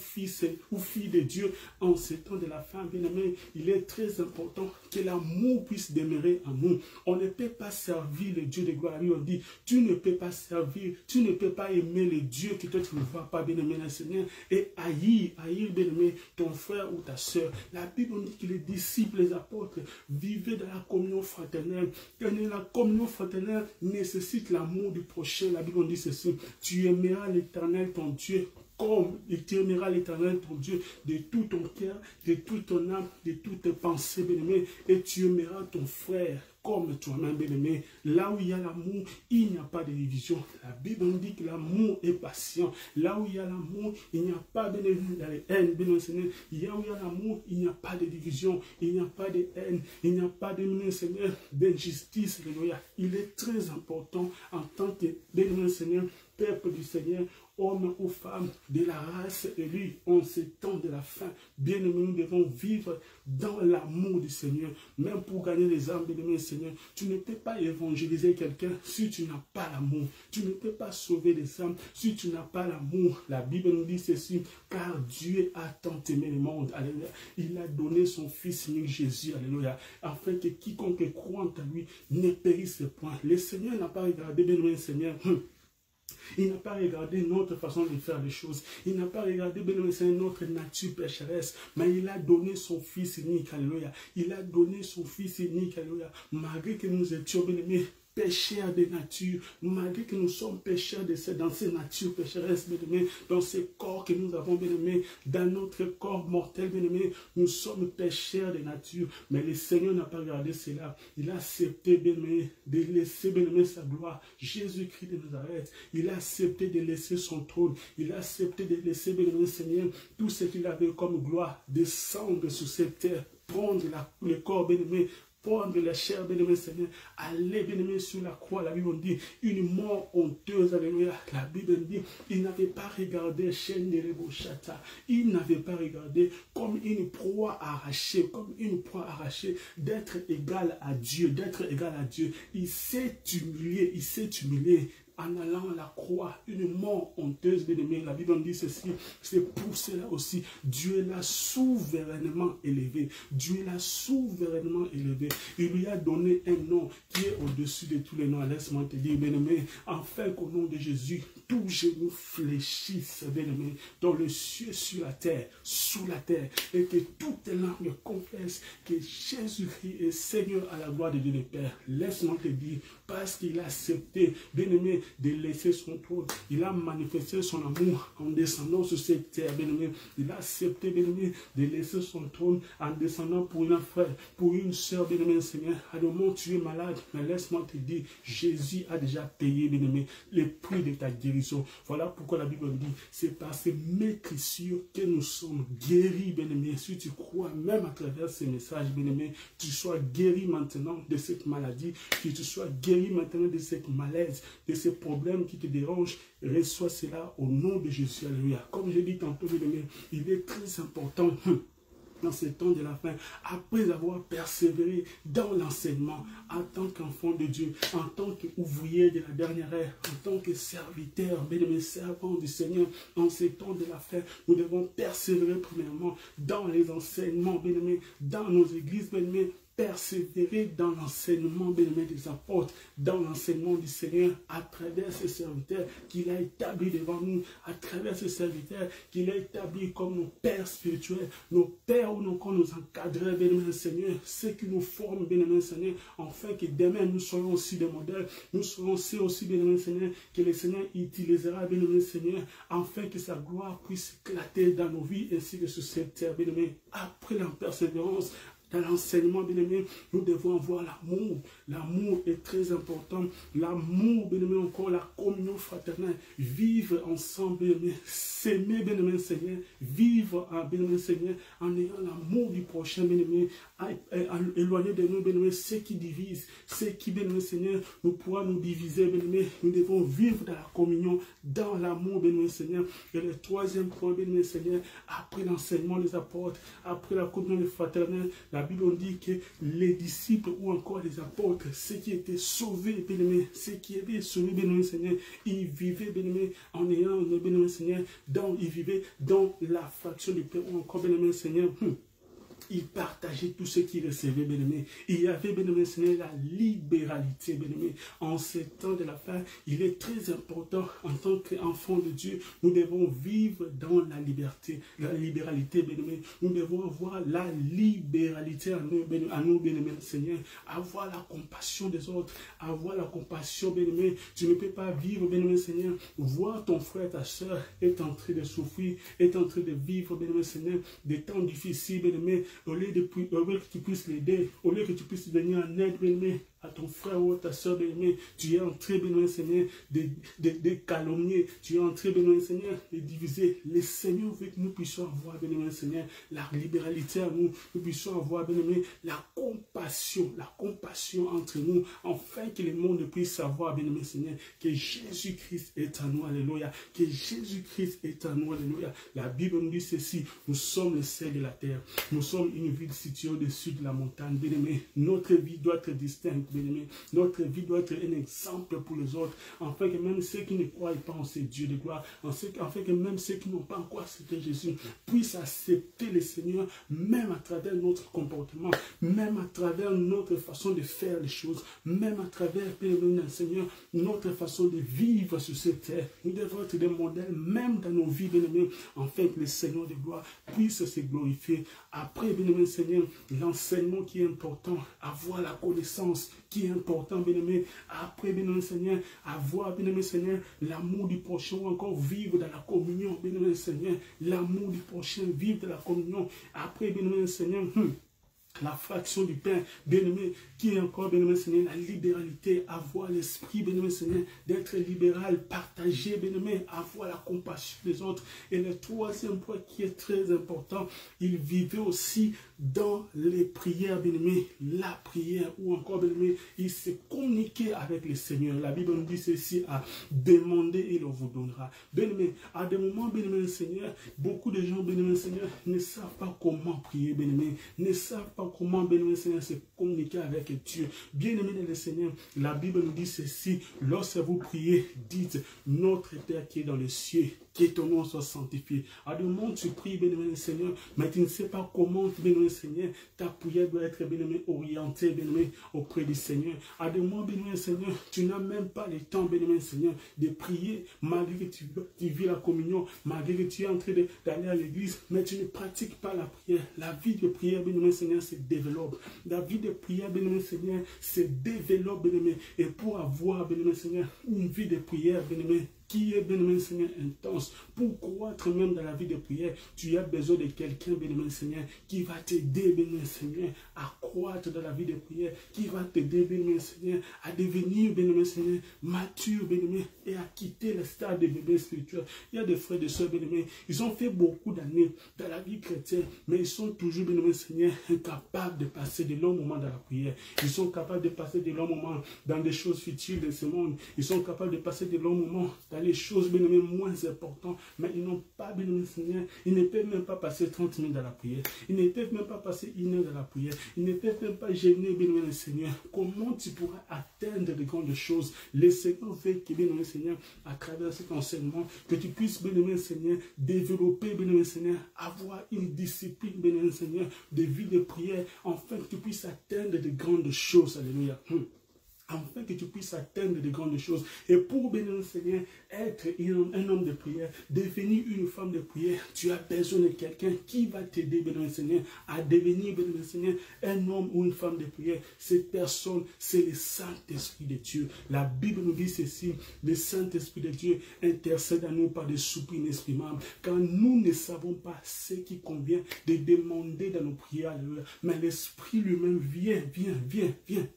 fille de Dieu, en ce temps de la fin, bien-aimé, il est très important que l'amour puisse demeurer en nous. On ne peut pas servir le Dieu de gloire. On dit, tu ne peux pas servir, tu ne peux pas aimer le Dieu que toi tu ne vois pas, bien-aimé le Seigneur, et haïr, bien-aimé, ton frère ou ta soeur. La Bible dit que les disciples, les apôtres, vivaient dans la communion fraternelle. Et la communion fraternelle nécessite l'amour du prochain. La Bible dit ceci, tu aimeras l'Éternel, ton Dieu, comme tu aimeras l'Éternel, ton Dieu, de tout ton cœur, de toute ton âme, de toutes tes pensées, bien-aimé, et tu aimeras ton frère comme toi-même, bien-aimé. Là où il y a l'amour, il n'y a pas de division. La Bible dit que l'amour est patient. Là où il y a l'amour, il n'y a pas de haine, bien-aimé. Là où il y a l'amour, il n'y a pas de division, il n'y a pas de haine, il n'y a pas de, Seigneur, d'injustice. Il est très important en tant que, bien-aimé Seigneur, peuple du Seigneur, homme ou femme de la race élue, en ce temps de la fin, bien-aimés, nous devons vivre dans l'amour du Seigneur. Même pour gagner les âmes, bien-aimés, Seigneur, tu ne peux pas évangéliser quelqu'un si tu n'as pas l'amour. Tu ne peux pas sauver les âmes si tu n'as pas l'amour. La Bible nous dit ceci, car Dieu a tant aimé le monde, alléluia. Il a donné son Fils unique Jésus, alléluia, afin que quiconque croit en lui ne périsse point. Le Seigneur n'a pas regardé, bien-aimé, Seigneur, il n'a pas regardé notre façon de faire les choses. Il n'a pas regardé, bien-aimé, notre nature pécheresse. Mais il a donné son Fils unique, alléluia. Il a donné son Fils unique, alléluia. Malgré que nous étions, bien-aimés, pécheurs de nature, malgré que nous sommes pécheurs dans ces natures pécheresses, bien-aimés, dans ces corps que nous avons, bien-aimés, dans notre corps mortel, bien-aimés, nous sommes pécheurs de nature, mais le Seigneur n'a pas regardé cela. Il a accepté, bien-aimé, de laisser, bien-aimé, sa gloire, Jésus-Christ de Nazareth. Il a accepté de laisser son trône. Il a accepté de laisser, bien-aimé, Seigneur, tout ce qu'il avait comme gloire, descendre sur cette terre, prendre le corps, bien-aimé, prendre la chair, bien-aimé Seigneur, aller, bien-aimé, sur la croix. La Bible dit, une mort honteuse, alléluia. La Bible dit, il n'avait pas regardé chaîne de Rebochata. Il n'avait pas regardé comme une proie arrachée, d'être égal à Dieu, Il s'est humilié, en allant à la croix, une mort honteuse, bien-aimé. La Bible dit ceci, c'est pour cela aussi, Dieu l'a souverainement élevé. Dieu l'a souverainement élevé. Il lui a donné un nom qui est au-dessus de tous les noms. Laisse-moi te dire, bien-aimé, afin qu'au nom de Jésus, tout genou fléchisse, bien-aimé, dans le ciel, sur la terre, sous la terre, et que toute langue confesse que Jésus-Christ est Seigneur à la gloire de Dieu le Père. Laisse-moi te dire, parce qu'il a accepté, bien-aimé, de laisser son trône. Il a manifesté son amour en descendant sur cette terre, bien-aimé. Il a accepté, bien-aimé, de laisser son trône en descendant pour un frère, pour une soeur, bien-aimé, Seigneur. À le moment où tu es malade, mais laisse-moi te dire, Jésus a déjà payé, bien-aimé, le prix de ta guérison. Voilà pourquoi la Bible dit, c'est par ces maîtrisures que nous sommes guéris, bien-aimé. Si tu crois, même à travers ces messages, bien-aimé, tu sois guéri maintenant de cette maladie, que tu sois guéri maintenant de cette malaise, de ces problèmes qui te dérangent, reçois cela au nom de Jésus, alléluia. Comme je dis tantôt, bien-aimé, il est très important dans ce temps de la fin, après avoir persévéré dans l'enseignement, en tant qu'enfant de Dieu, en tant qu'ouvrier de la dernière ère, en tant que serviteur, bien-aimé, servant du Seigneur, en ce temps de la fin, nous devons persévérer premièrement dans les enseignements, bien-aimé, dans nos églises, bien-aimé, persévérer dans l'enseignement bien-aimé des apôtres, dans l'enseignement du Seigneur, à travers ces serviteurs qu'il a établis devant nous, à travers ces serviteurs qu'il a établis comme nos pères spirituels, nos pères ou nos encadreurs, bien-aimé Seigneur, ceux qui nous forment, bien-aimé Seigneur, afin que demain nous soyons aussi des modèles, nous serons aussi, bien-aimé Seigneur, que le Seigneur utilisera, bien-aimé Seigneur, afin que sa gloire puisse éclater dans nos vies ainsi que sur cette terre, bien-aimé, après la persévérance. Dans l'enseignement, bien-aimé, nous devons avoir l'amour. L'amour est très important. L'amour, bien-aimé, encore la communion fraternelle. Vivre ensemble, bien-aimé. S'aimer, bien-aimé, Seigneur. Vivre, bien-aimé, Seigneur, en ayant l'amour du prochain, bien-aimé. Éloigner de nous, bien-aimé, ceux qui divisent. Ceux qui, bien-aimé, Seigneur, nous pourront nous diviser, bien-aimé. Nous devons vivre dans la communion, dans l'amour, bien-aimé, Seigneur. Et le troisième point, bien-aimé, Seigneur, après l'enseignement des apôtres, après la communion fraternelle, la Bible dit que les disciples ou encore les apôtres, ceux qui étaient sauvés, bien-aimés, ceux qui avaient sauvé, bien-aimé Seigneur, ils vivaient, bien-aimé, en ayant, bien-aimé Seigneur, ils vivaient dans la fraction du pain ou encore, bien-aimé Seigneur, il partageait tout ce qu'il recevait, bien-aimé. Il y avait, bien-aimé, Seigneur, la libéralité, bien-aimé. En ce temps de la fin, il est très important, en tant qu'enfant de Dieu, nous devons vivre dans la liberté, la libéralité, bien-aimé. Nous devons avoir la libéralité à nous, bien-aimé, Seigneur. Avoir la compassion des autres, avoir la compassion, bien-aimé. Tu ne peux pas vivre, bien-aimé, Seigneur, voir ton frère, ta soeur est en train de souffrir, est en train de vivre, bien-aimé, Seigneur, des temps difficiles, bien-aimé. Au lieu que tu puisses l'aider, au lieu que tu puisses venir en aide, bien-aimé, à ton frère ou à ta soeur, bien-aimé, tu es entré, bien-aimé, Seigneur, de calomnier, tu es entré, bien-aimé, Seigneur, de diviser. Le Seigneur veut que nous puissions avoir, bien-aimé, Seigneur, la libéralité à nous puissions avoir, bien-aimé, la compassion entre nous, afin que le monde puisse savoir, bien-aimé, Seigneur, que Jésus-Christ est en nous, alléluia, que Jésus-Christ est en nous, alléluia. La Bible nous dit ceci, nous sommes le sel de la terre, nous sommes une ville située au-dessus de la montagne, bien-aimé, notre vie doit être distincte, bien-aimé. Notre vie doit être un exemple pour les autres, afin que même ceux qui ne croient pas en ce Dieu de gloire, afin que même ceux qui n'ont pas encore accepté Jésus puissent accepter le Seigneur, même à travers notre comportement, même à travers notre façon de faire les choses, même à travers, bien-aimé, Seigneur, notre façon de vivre sur cette terre. Nous devons être des modèles, même dans nos vies, bien-aimé, afin que le Seigneur de gloire puisse se glorifier. Après, bien-aimé, Seigneur, l'enseignement qui est important, avoir la connaissance qui est important, bien-aimé. Après, bien-aimé Seigneur, avoir, bien-aimé Seigneur, l'amour du prochain ou encore vivre dans la communion, bien-aimé Seigneur, l'amour du prochain, vivre dans la communion. Après, bien-aimé Seigneur, la fraction du pain, bien-aimé, qui est encore, bien-aimé Seigneur, la libéralité, avoir l'esprit, bien-aimé Seigneur, d'être libéral, partager, bien-aimé, avoir la compassion des autres. Et le troisième point qui est très important, il vivait aussi dans les prières, bien-aimé, la prière, ou encore, bien-aimé, il s'est communiqué avec le Seigneur. La Bible nous dit ceci, à demander et il vous donnera. Bien-aimé, à des moments, bien-aimé Seigneur, beaucoup de gens, bien-aimé Seigneur, ne savent pas comment prier, bien-aimé, ne savent pas comment, bien-aimé Seigneur, se communiquer avec Dieu. Bien-aimé le Seigneur, la Bible nous dit ceci, lorsque vous priez, dites, notre Père qui est dans les cieux, que ton nom soit sanctifié. À des moments, tu pries, bien-aimé Seigneur, mais tu ne sais pas comment, bien-aimé Seigneur, ta prière doit être, bien-aimé, orientée, bien-aimé, auprès du Seigneur. À des moments, bien-aimé Seigneur, tu n'as même pas le temps, bien-aimé Seigneur, de prier, malgré que tu vis la communion, malgré que tu es en train d'aller à l'église, mais tu ne pratiques pas la prière. La vie de prière, bien-aimé Seigneur, se développe. La vie de prière, bien-aimé Seigneur, se développe, bien-aimé. Et pour avoir, bien-aimé Seigneur, une vie de prière, bien-aimé, qui est, bien-aimé Seigneur, intense, pour croître même dans la vie de prière, tu as besoin de quelqu'un, bien-aimé Seigneur, qui va t'aider, bien-aimé Seigneur, à croître dans la vie de prière, qui va t'aider, bien-aimé Seigneur, à devenir, bien-aimé Seigneur, mature, bien-aimé, et à quitter le stade de bébé spirituel. Il y a des frères et des soeurs, bien-aimés, ils ont fait beaucoup d'années dans la vie chrétienne, mais ils sont toujours, bien-aimé Seigneur, incapables de passer de longs moments dans la prière. Ils sont capables de passer de longs moments dans des choses futiles de ce monde. Ils sont capables de passer de longs moments dans les choses, bien aimé, moins importantes, mais ils n'ont pas, bien aimé Seigneur, ils ne peuvent même pas passer 30 minutes dans la prière, ils ne peuvent même pas passer 1 heure dans la prière, ils ne peuvent même pas gêner, bien aimé Seigneur. Comment tu pourras atteindre de grandes choses? Le Seigneur veut que, bien aimé Seigneur, à travers cet enseignement, que tu puisses, bien aimé Seigneur, développer, bien aimé Seigneur, avoir une discipline, bien aimé Seigneur, de vie de prière, afin que tu puisses atteindre de grandes choses. Alléluia. Afin que tu puisses atteindre de grandes choses. Et pour, bénir Seigneur, être un homme de prière, devenir une femme de prière, tu as besoin de quelqu'un qui va t'aider, bénir Seigneur, à devenir, bénir Seigneur, un homme ou une femme de prière. Cette personne, c'est le Saint-Esprit de Dieu. La Bible nous dit ceci, le Saint-Esprit de Dieu intercède à nous par des soupirs inexprimables, car nous ne savons pas ce qui convient de demander dans nos prières. Mais l'Esprit lui-même vient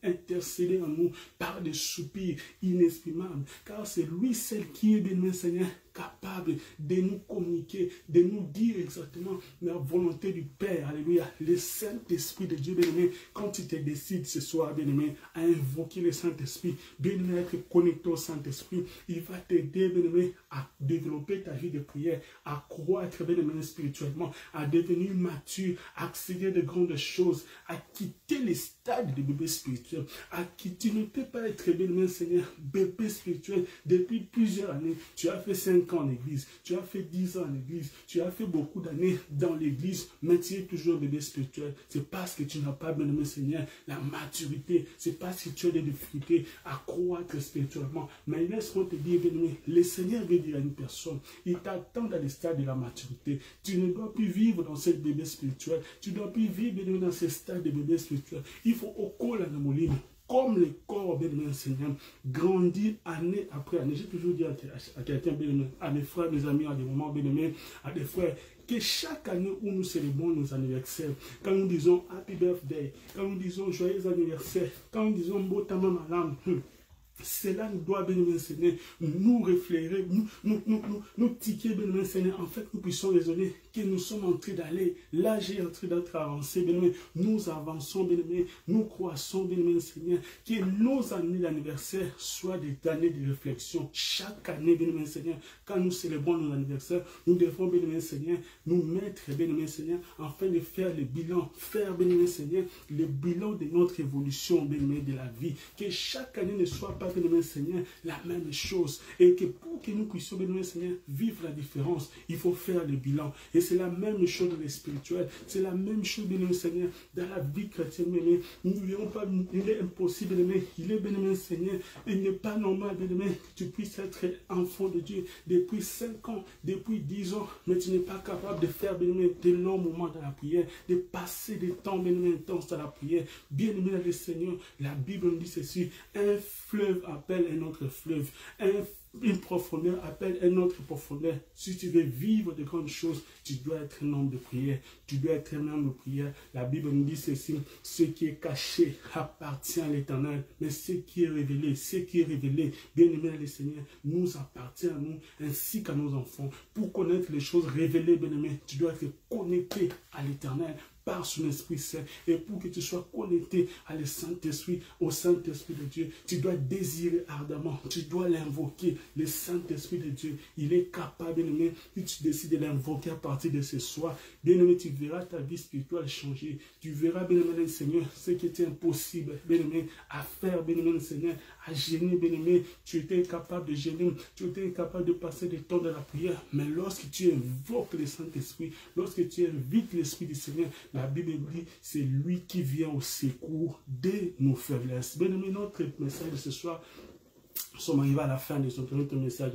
intercéder en nous par des soupirs inexprimables, car c'est lui seul qui est, béni Seigneur, capable de nous communiquer, de nous dire exactement la volonté du Père. Alléluia. Le Saint-Esprit de Dieu, bien-aimé, quand tu te décides ce soir, bien-aimé, à invoquer le Saint-Esprit, bien-aimé, être connecté au Saint-Esprit, il va t'aider, bien-aimé, à développer ta vie de prière, à croître, bien-aimé, spirituellement, à devenir mature, à accéder de grandes choses, à quitter les stades de bébé spirituel, à qui tu ne peux pas être, bien-aimé, Seigneur, bébé spirituel depuis plusieurs années. Tu as fait 5 ans en église, tu as fait 10 ans en église, tu as fait beaucoup d'années dans l'église, mais tu es toujours bébé spirituel. C'est parce que tu n'as pas, bien-aimé Seigneur, la maturité. C'est parce que tu as des difficultés à croître spirituellement. Mais laisse-moi te dire, bien-aimé, le Seigneur veut dire à une personne, il t'attend dans les stades de la maturité. Tu ne dois plus vivre dans cette bébé spirituel. Tu ne dois plus vivre, bien-aimé, dans ce stade de bébé spirituel. Il faut au col à Namolim, comme le corps, bien-aimé Seigneur, grandir année après année. J'ai toujours dit à quelqu'un, bien-aimé, à mes frères, mes amis, à des moments, bien-aimés, à des frères, que chaque année où nous célébrons nos anniversaires, quand nous disons Happy Birthday, quand nous disons Joyeux anniversaire, quand nous disons Botama Malam, cela nous doit, bien-aimé Seigneur, nous réfléchir, nous tiquer, bien-aimé Seigneur, en fait, nous puissions raisonner que nous sommes en train d'aller, l'âge est en train d'être avancé, bien-aimé, nous avançons, bien-aimé, nous croissons, bien-aimé Seigneur, que nos années d'anniversaire soient des années de réflexion. Chaque année, bien-aimé Seigneur, quand nous célébrons nos anniversaires, nous devons, bien-aimé Seigneur, nous mettre, bien-aimé Seigneur, afin de faire le bilan, bien-aimé Seigneur, le bilan de notre évolution, bien-aimé, de la vie, que chaque année ne soit pas, bien-aimé Seigneur, la même chose, et que pour que nous puissions, bien-aimé Seigneur, vivre la différence, il faut faire le bilan. Et c'est la même chose dans le spirituel, c'est la même chose, bien-aimé Seigneur, dans la vie chrétienne, bien-aimé. Nous ne verrons pas, il est impossible, bien-aimé, il est, bien-aimé Seigneur, il n'est pas normal, bien-aimé, que tu puisses être enfant de Dieu depuis 5 ans, depuis 10 ans, mais tu n'es pas capable de faire, bien-aimé, de longs moments dans la prière, de passer des temps, bien-aimé, intenses dans la prière. Bien-aimé dans le Seigneur, la Bible nous dit ceci, un fleuve appelle un autre fleuve, une profondeur appelle un autre profondeur. Si tu veux vivre de grandes choses, tu dois être un homme de prière. Tu dois être un homme de prière. La Bible nous dit ceci, ce qui est caché appartient à l'Éternel, mais ce qui est révélé, bien aimé le Seigneur, nous appartient à nous ainsi qu'à nos enfants. Pour connaître les choses révélées, bien aimé, tu dois être connecté à l'Éternel par son Esprit Saint. Et pour que tu sois connecté à le Saint-Esprit, au Saint-Esprit de Dieu, tu dois désirer ardemment, tu dois l'invoquer. Le Saint-Esprit de Dieu, il est capable, bien aimé, si tu décides de l'invoquer à partir de ce soir, bien aimé, tu verras ta vie spirituelle changer. Tu verras, bien aimé, le Seigneur, ce qui était impossible, bien aimé, à faire, bien aimé, le Seigneur, à gêner, bien aimé. Tu étais incapable de gêner, tu étais incapable de passer du temps dans la prière. Mais lorsque tu invoques le Saint-Esprit, lorsque tu invites l'Esprit du Seigneur, la Bible dit, c'est lui qui vient au secours de nos faiblesses. Bien aimé, notre message de ce soir, nous sommes arrivés à la fin de notre message.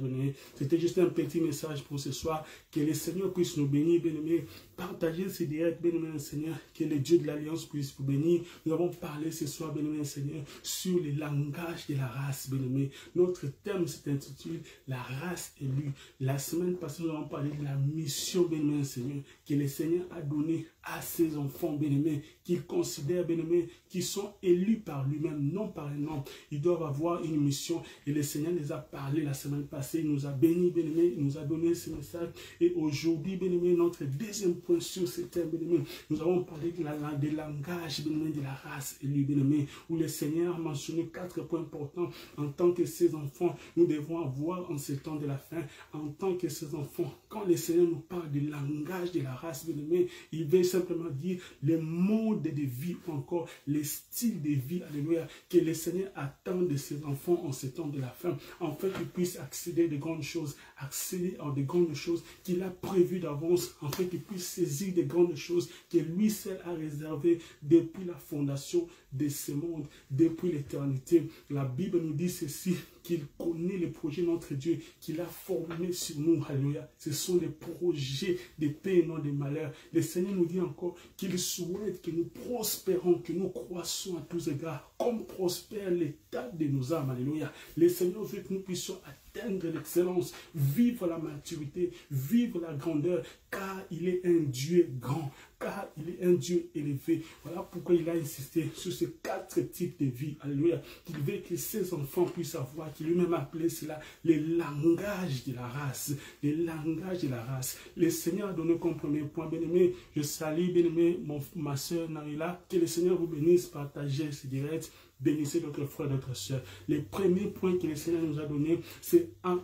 C'était juste un petit message pour ce soir. Que le Seigneur puisse nous bénir, bien-aimés. Partagez ces directs, bien-aimé Seigneur. Que le Dieu de l'Alliance puisse vous bénir. Nous avons parlé ce soir, bien-aimé Seigneur, sur le langage de la race, bien-aimé. Notre thème s'est intitulé La race élue. La semaine passée, nous avons parlé de la mission, bien-aimé Seigneur, que le Seigneur a donnée à ses enfants, bien-aimés, qu'il considère, bien-aimés, qui sont élus par lui-même, non par un homme. Ils doivent avoir une mission. Et le Seigneur nous a parlé la semaine passée, il nous a bénis, bien-aimé, il nous a donné ce message. Et aujourd'hui, bien-aimé, notre deuxième point sur ce thème, bien-aimé, nous avons parlé des langages, bien-aimé, de la race élue, bien-aimé, où le Seigneur a mentionné 4 points importants. En tant que ses enfants, nous devons avoir en ce temps de la fin, en tant que ses enfants, quand le Seigneur nous parle du langage de la race, bien-aimé, il veut simplement dire le mode de vie ou encore les styles de vie, alléluia, que le Seigneur attend de ses enfants en ce temps de la fin, en fait qu'ils puissent accéder à de grandes choses, accéder à de grandes choses qu'il a prévues d'avance, en fait qu'ils puissent saisir de grandes choses que lui seul a réservées depuis la fondation de ce monde, depuis l'éternité. La Bible nous dit ceci, qu'il connaît les projets de notre Dieu, qu'il a formés sur nous, alléluia. Ce sont les projets de paix et non de malheur. Le Seigneur nous dit encore qu'il souhaite que nous prospérons, que nous croissons à tous égards, comme prospère l'état de nos âmes, alléluia. Le Seigneur veut que nous puissions atteindre l'excellence, vivre la maturité, vivre la grandeur, car il est un Dieu grand, car il est un Dieu élevé. Voilà pourquoi il a insisté sur ces 4 types de vie, alléluia. Il veut que ses enfants puissent avoir, qu'il lui-même appelé cela, les langages de la race, les langages de la race. Le Seigneur a donné comme premier point, bien-aimé, je salue, bien-aimé, ma soeur Narila, que le Seigneur vous bénisse, partagez ce direct, bénissez d'autres frères, d'autres soeurs. Le premier point que le Seigneur nous a donné, c'est un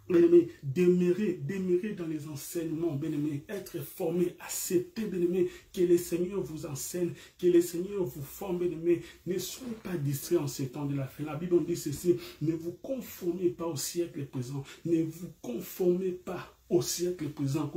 bien-aimé, demeurer dans les enseignements, bien-aimé, être formé, accepter, bien-aimé, que le Seigneur vous enseigne, que le Seigneur vous forme, bien-aimé. Ne soyez pas distraits en ces temps de la fin. La Bible dit ceci, ne vous conformez pas au siècle présent, ne vous conformez pas au siècle présent,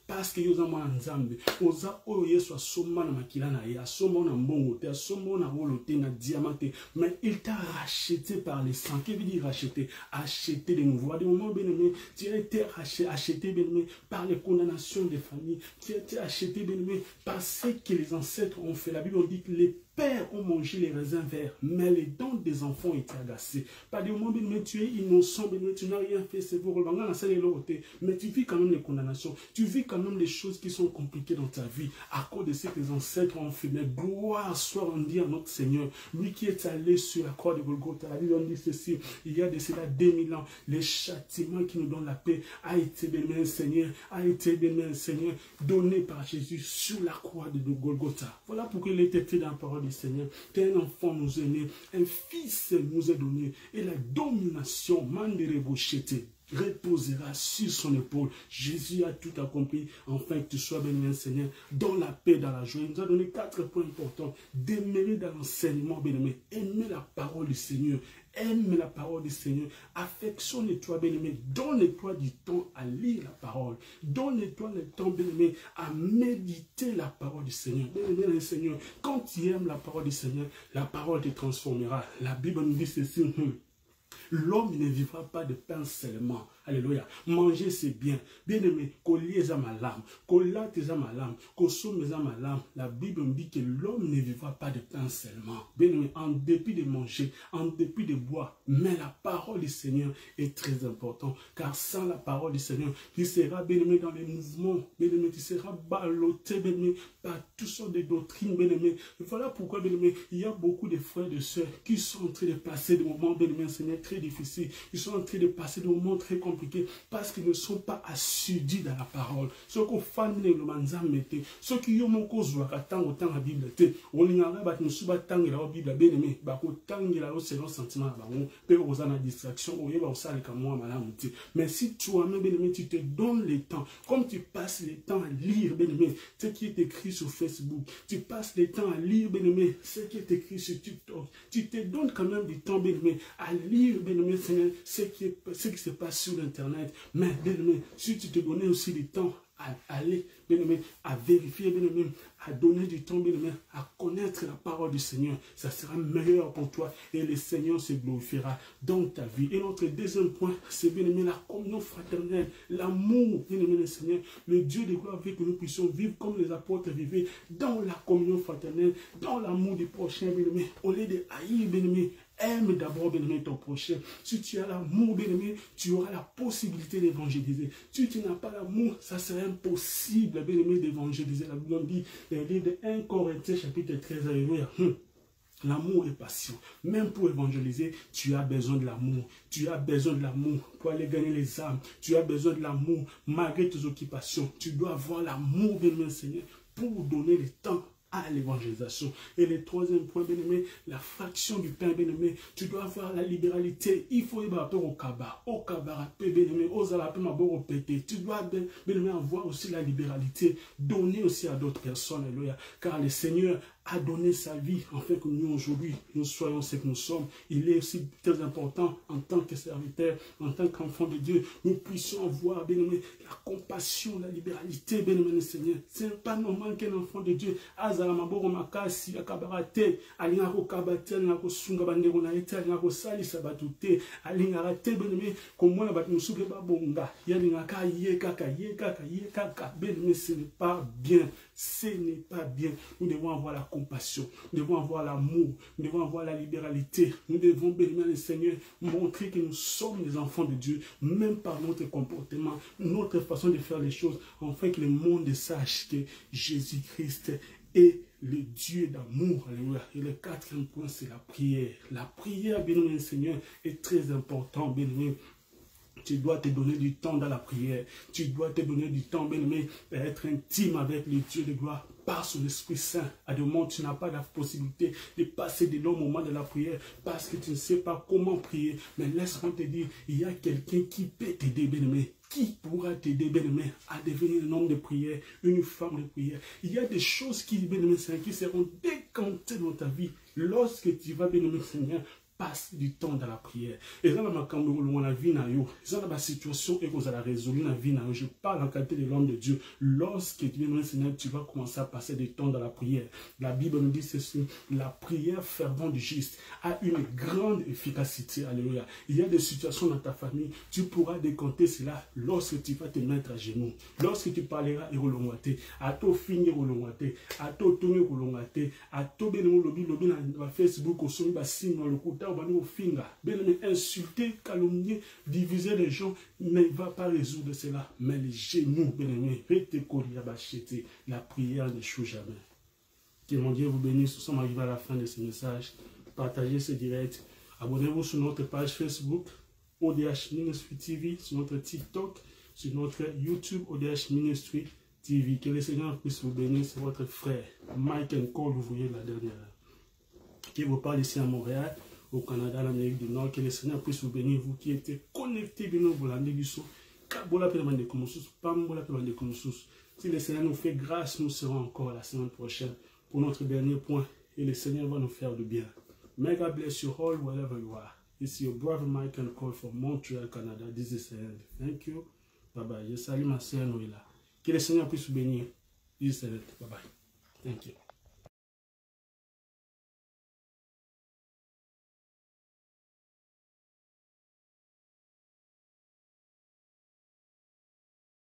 parce que vous avez nzambe, oza oyo Yesu asomba na makila na ye, asomba na mbongo te, asomba na wolo te, na diamant te, mais il t'a racheté par le sang. Qu'est-ce que veut dire racheter? Acheter de nouveau. À des moments, bien-aimé, tu as été acheté, bien-aimé, par les condamnations des familles, tu as été acheté, bien-aimé, par ce que les ancêtres ont fait. La Bible dit que les pères ont mangé les raisins verts, mais les dents des enfants étaient agacées. Par des moments, bien-aimé, tu es innocent, bien-aimé, tu n'as rien fait, c'est pour mais tu vis quand même les condamnations, tu vis quand même les choses qui sont compliquées dans ta vie, à cause de ce que les ancêtres ont fait. Mais gloire soit rendue à notre Seigneur, lui qui est allé sur la croix de Golgotha. La Bible dit ceci, il y a de cela 2000 ans, les châtiments qui nous donnent la paix a été, bien-aimé, Seigneur, Seigneur, donné par Jésus sur la croix de Golgotha. Voilà pourquoi il était fait dans la parole du Seigneur, qu'un enfant nous est né, un fils nous est donné, et la domination, reposera sur son épaule. Jésus a tout accompli, afin que tu sois béni, Seigneur, dans la paix, dans la joie. Il nous a donné 4 points importants. Demeurer dans l'enseignement, bien-aimé. Aimer la parole du Seigneur. Aime la parole du Seigneur. Affectionne-toi, bien-aimé. Donne-toi du temps à lire la parole. Donne-toi le temps, bien-aimé, à méditer la parole du Seigneur. Bien-aimé, le Seigneur, quand tu aimes la parole du Seigneur, la parole te transformera. La Bible nous dit ceci. L'homme ne vivra pas de pain seulement. Alléluia. Manger, c'est bien. Bien-aimé, collier à ma lame, collate à ma lame, consomme à ma lame. La Bible me dit que l'homme ne vivra pas de pain seulement. Bien-aimé, en dépit de manger, en dépit de boire, mais la parole du Seigneur est très importante. Car sans la parole du Seigneur, tu seras, bien-aimé, dans les mouvements. Bien-aimé, tu seras ballotté, bien-aimé, par toutes sortes de doctrines, bien-aimé. Voilà pourquoi, bien-aimé, il y a beaucoup de frères et de sœurs qui sont en train de passer des moments, bien-aimé, Seigneur, très difficiles. Ils sont en train de passer des moments très compliqués parce qu'ils ne sont pas assidus dans la parole. Ceux qui font le manzam, ceux qui ont mon cause au temps la Bible, on n'y a pas de suba tant la Bible, bien aimé, bako tant la selon sentiment, peut aux en distraction, au yéba au sale comme moi, madame. Mais si toi-même, bien aimé, tu te donnes le temps, comme tu passes le temps à lire, bien aimé, ce qui est écrit sur Facebook, tu passes le temps à lire, bien aimé, ce qui est écrit sur TikTok, tu te donnes quand même du temps, bien aimé, à lire, bien aimé, ce qui se passe sur Internet. Mais bien aimé, si tu te donnais aussi du temps à aller, bien aimé, à vérifier, bien aimé, à donner du temps, bien aimé, à connaître la parole du Seigneur, ça sera meilleur pour toi et le Seigneur se glorifiera dans ta vie. Et notre deuxième point, c'est bien aimé, la communion fraternelle, l'amour, bien aimé, le Seigneur, le Dieu de gloire veut que nous puissions vivre comme les apôtres vivaient dans la communion fraternelle, dans l'amour du prochain, bien aimé, au lieu de haïr, bien aimé. Aime d'abord, bien-aimé, ton prochain. Si tu as l'amour, bien-aimé, tu auras la possibilité d'évangéliser. Si tu n'as pas l'amour, ça serait impossible, bien-aimé, d'évangéliser. La Bible dit, le livre de 1 Corinthiens, chapitre 13, alléluia. L'amour est patient. Même pour évangéliser, tu as besoin de l'amour. Tu as besoin de l'amour pour aller gagner les âmes. Tu as besoin de l'amour malgré tes occupations. Tu dois avoir l'amour, bien-aimé Seigneur, pour donner le temps à l'évangélisation. Et le troisième point, bien-aimé, la fraction du pain, bien-aimé. Tu dois avoir la libéralité. Il faut y avoir au kaba, bien-aimé, aux alapes, au pété. Tu dois, bien-aimé, avoir aussi la libéralité. Donner aussi à d'autres personnes, alléluia. Car le Seigneur a donné sa vie, afin que nous, aujourd'hui, nous soyons ce que nous sommes. Il est aussi très important, en tant que serviteur, en tant qu'enfant de Dieu, nous puissions avoir, bien aimé, la compassion, la libéralité, bien aimé le Seigneur. Ce n'est pas normal qu'un enfant de Dieu, Azalamaboro Makasi, Akabarate, Alingako Kabate, Alingako Sunga Bandego Naite, Alingako Sali Sabatute, Alingarate, bien aimé, comme moi, nous souple Babonga, Yalingaka, Yekaka, bien aimé, ce n'est pas bien. Ce n'est pas bien. Nous devons avoir la compassion. Nous devons avoir l'amour. Nous devons avoir la libéralité. Nous devons, bénir le Seigneur, montrer que nous sommes des enfants de Dieu, même par notre comportement, notre façon de faire les choses, afin que le monde sache que Jésus-Christ est le Dieu d'amour. Alléluia. Et le quatrième point, c'est la prière. La prière, bénir le Seigneur, est très important, bénir. Tu dois te donner du temps dans la prière. Tu dois te donner du temps, bien-aimé, pour être intime avec le Dieu de gloire par son Esprit Saint. À de moment, tu n'as pas la possibilité de passer de longs moments de la prière parce que tu ne sais pas comment prier. Mais laisse-moi te dire, il y a quelqu'un qui peut t'aider, bien-aimé. Qui pourra t'aider, bien-aimé, à devenir un homme de prière, une femme de prière. Il y a des choses qui, bien-aimé, qui seront décantées dans ta vie lorsque tu vas, bien-aimé, Seigneur, passe du temps dans la prière. Et là, la vie na yo, ça la situation et qu'on a résolu la vie na yo. Je parle en qualité de l'homme de Dieu. Lorsque tu viens, Seigneur, tu vas commencer à passer du temps dans la prière. La Bible nous dit ceci: la prière fervente du juste a une grande efficacité. Alléluia. Il y a des situations dans ta famille, tu pourras décompter cela lorsque tu vas te mettre à genoux. Lorsque tu parleras et à to finir à to tourner à to bénémoine lobby na Facebook au son bassin dans le coup. Bien insulter, calomnier, diviser les gens ne va pas résoudre cela. Mais les genoux, bien aimé, la prière n'échoue jamais. Que mon Dieu vous bénisse. Nous sommes arrivés à la fin de ce message. Partagez ce direct. Abonnez-vous sur notre page Facebook, ODH Ministry TV, sur notre TikTok, sur notre YouTube, ODH Ministry TV. Que le Seigneur puisse vous bénir. C'est votre frère, Mike Cole, vous voyez la dernière. Qui vous parle ici à Montréal, au Canada, l'Amérique du Nord. Que le Seigneur puisse vous bénir, vous qui êtes connectés bien au l'année du son. Si le Seigneur nous fait grâce, nous serons encore la semaine prochaine pour notre dernier point. Et le Seigneur va nous faire du bien. May God bless you all wherever you are. It's your brother Mike and Cole from Montreal, Canada. This is the end. Thank you. Bye bye. Je salue ma sœur Noéla. Que le Seigneur puisse vous bénir. This is the end. Bye bye. Thank you.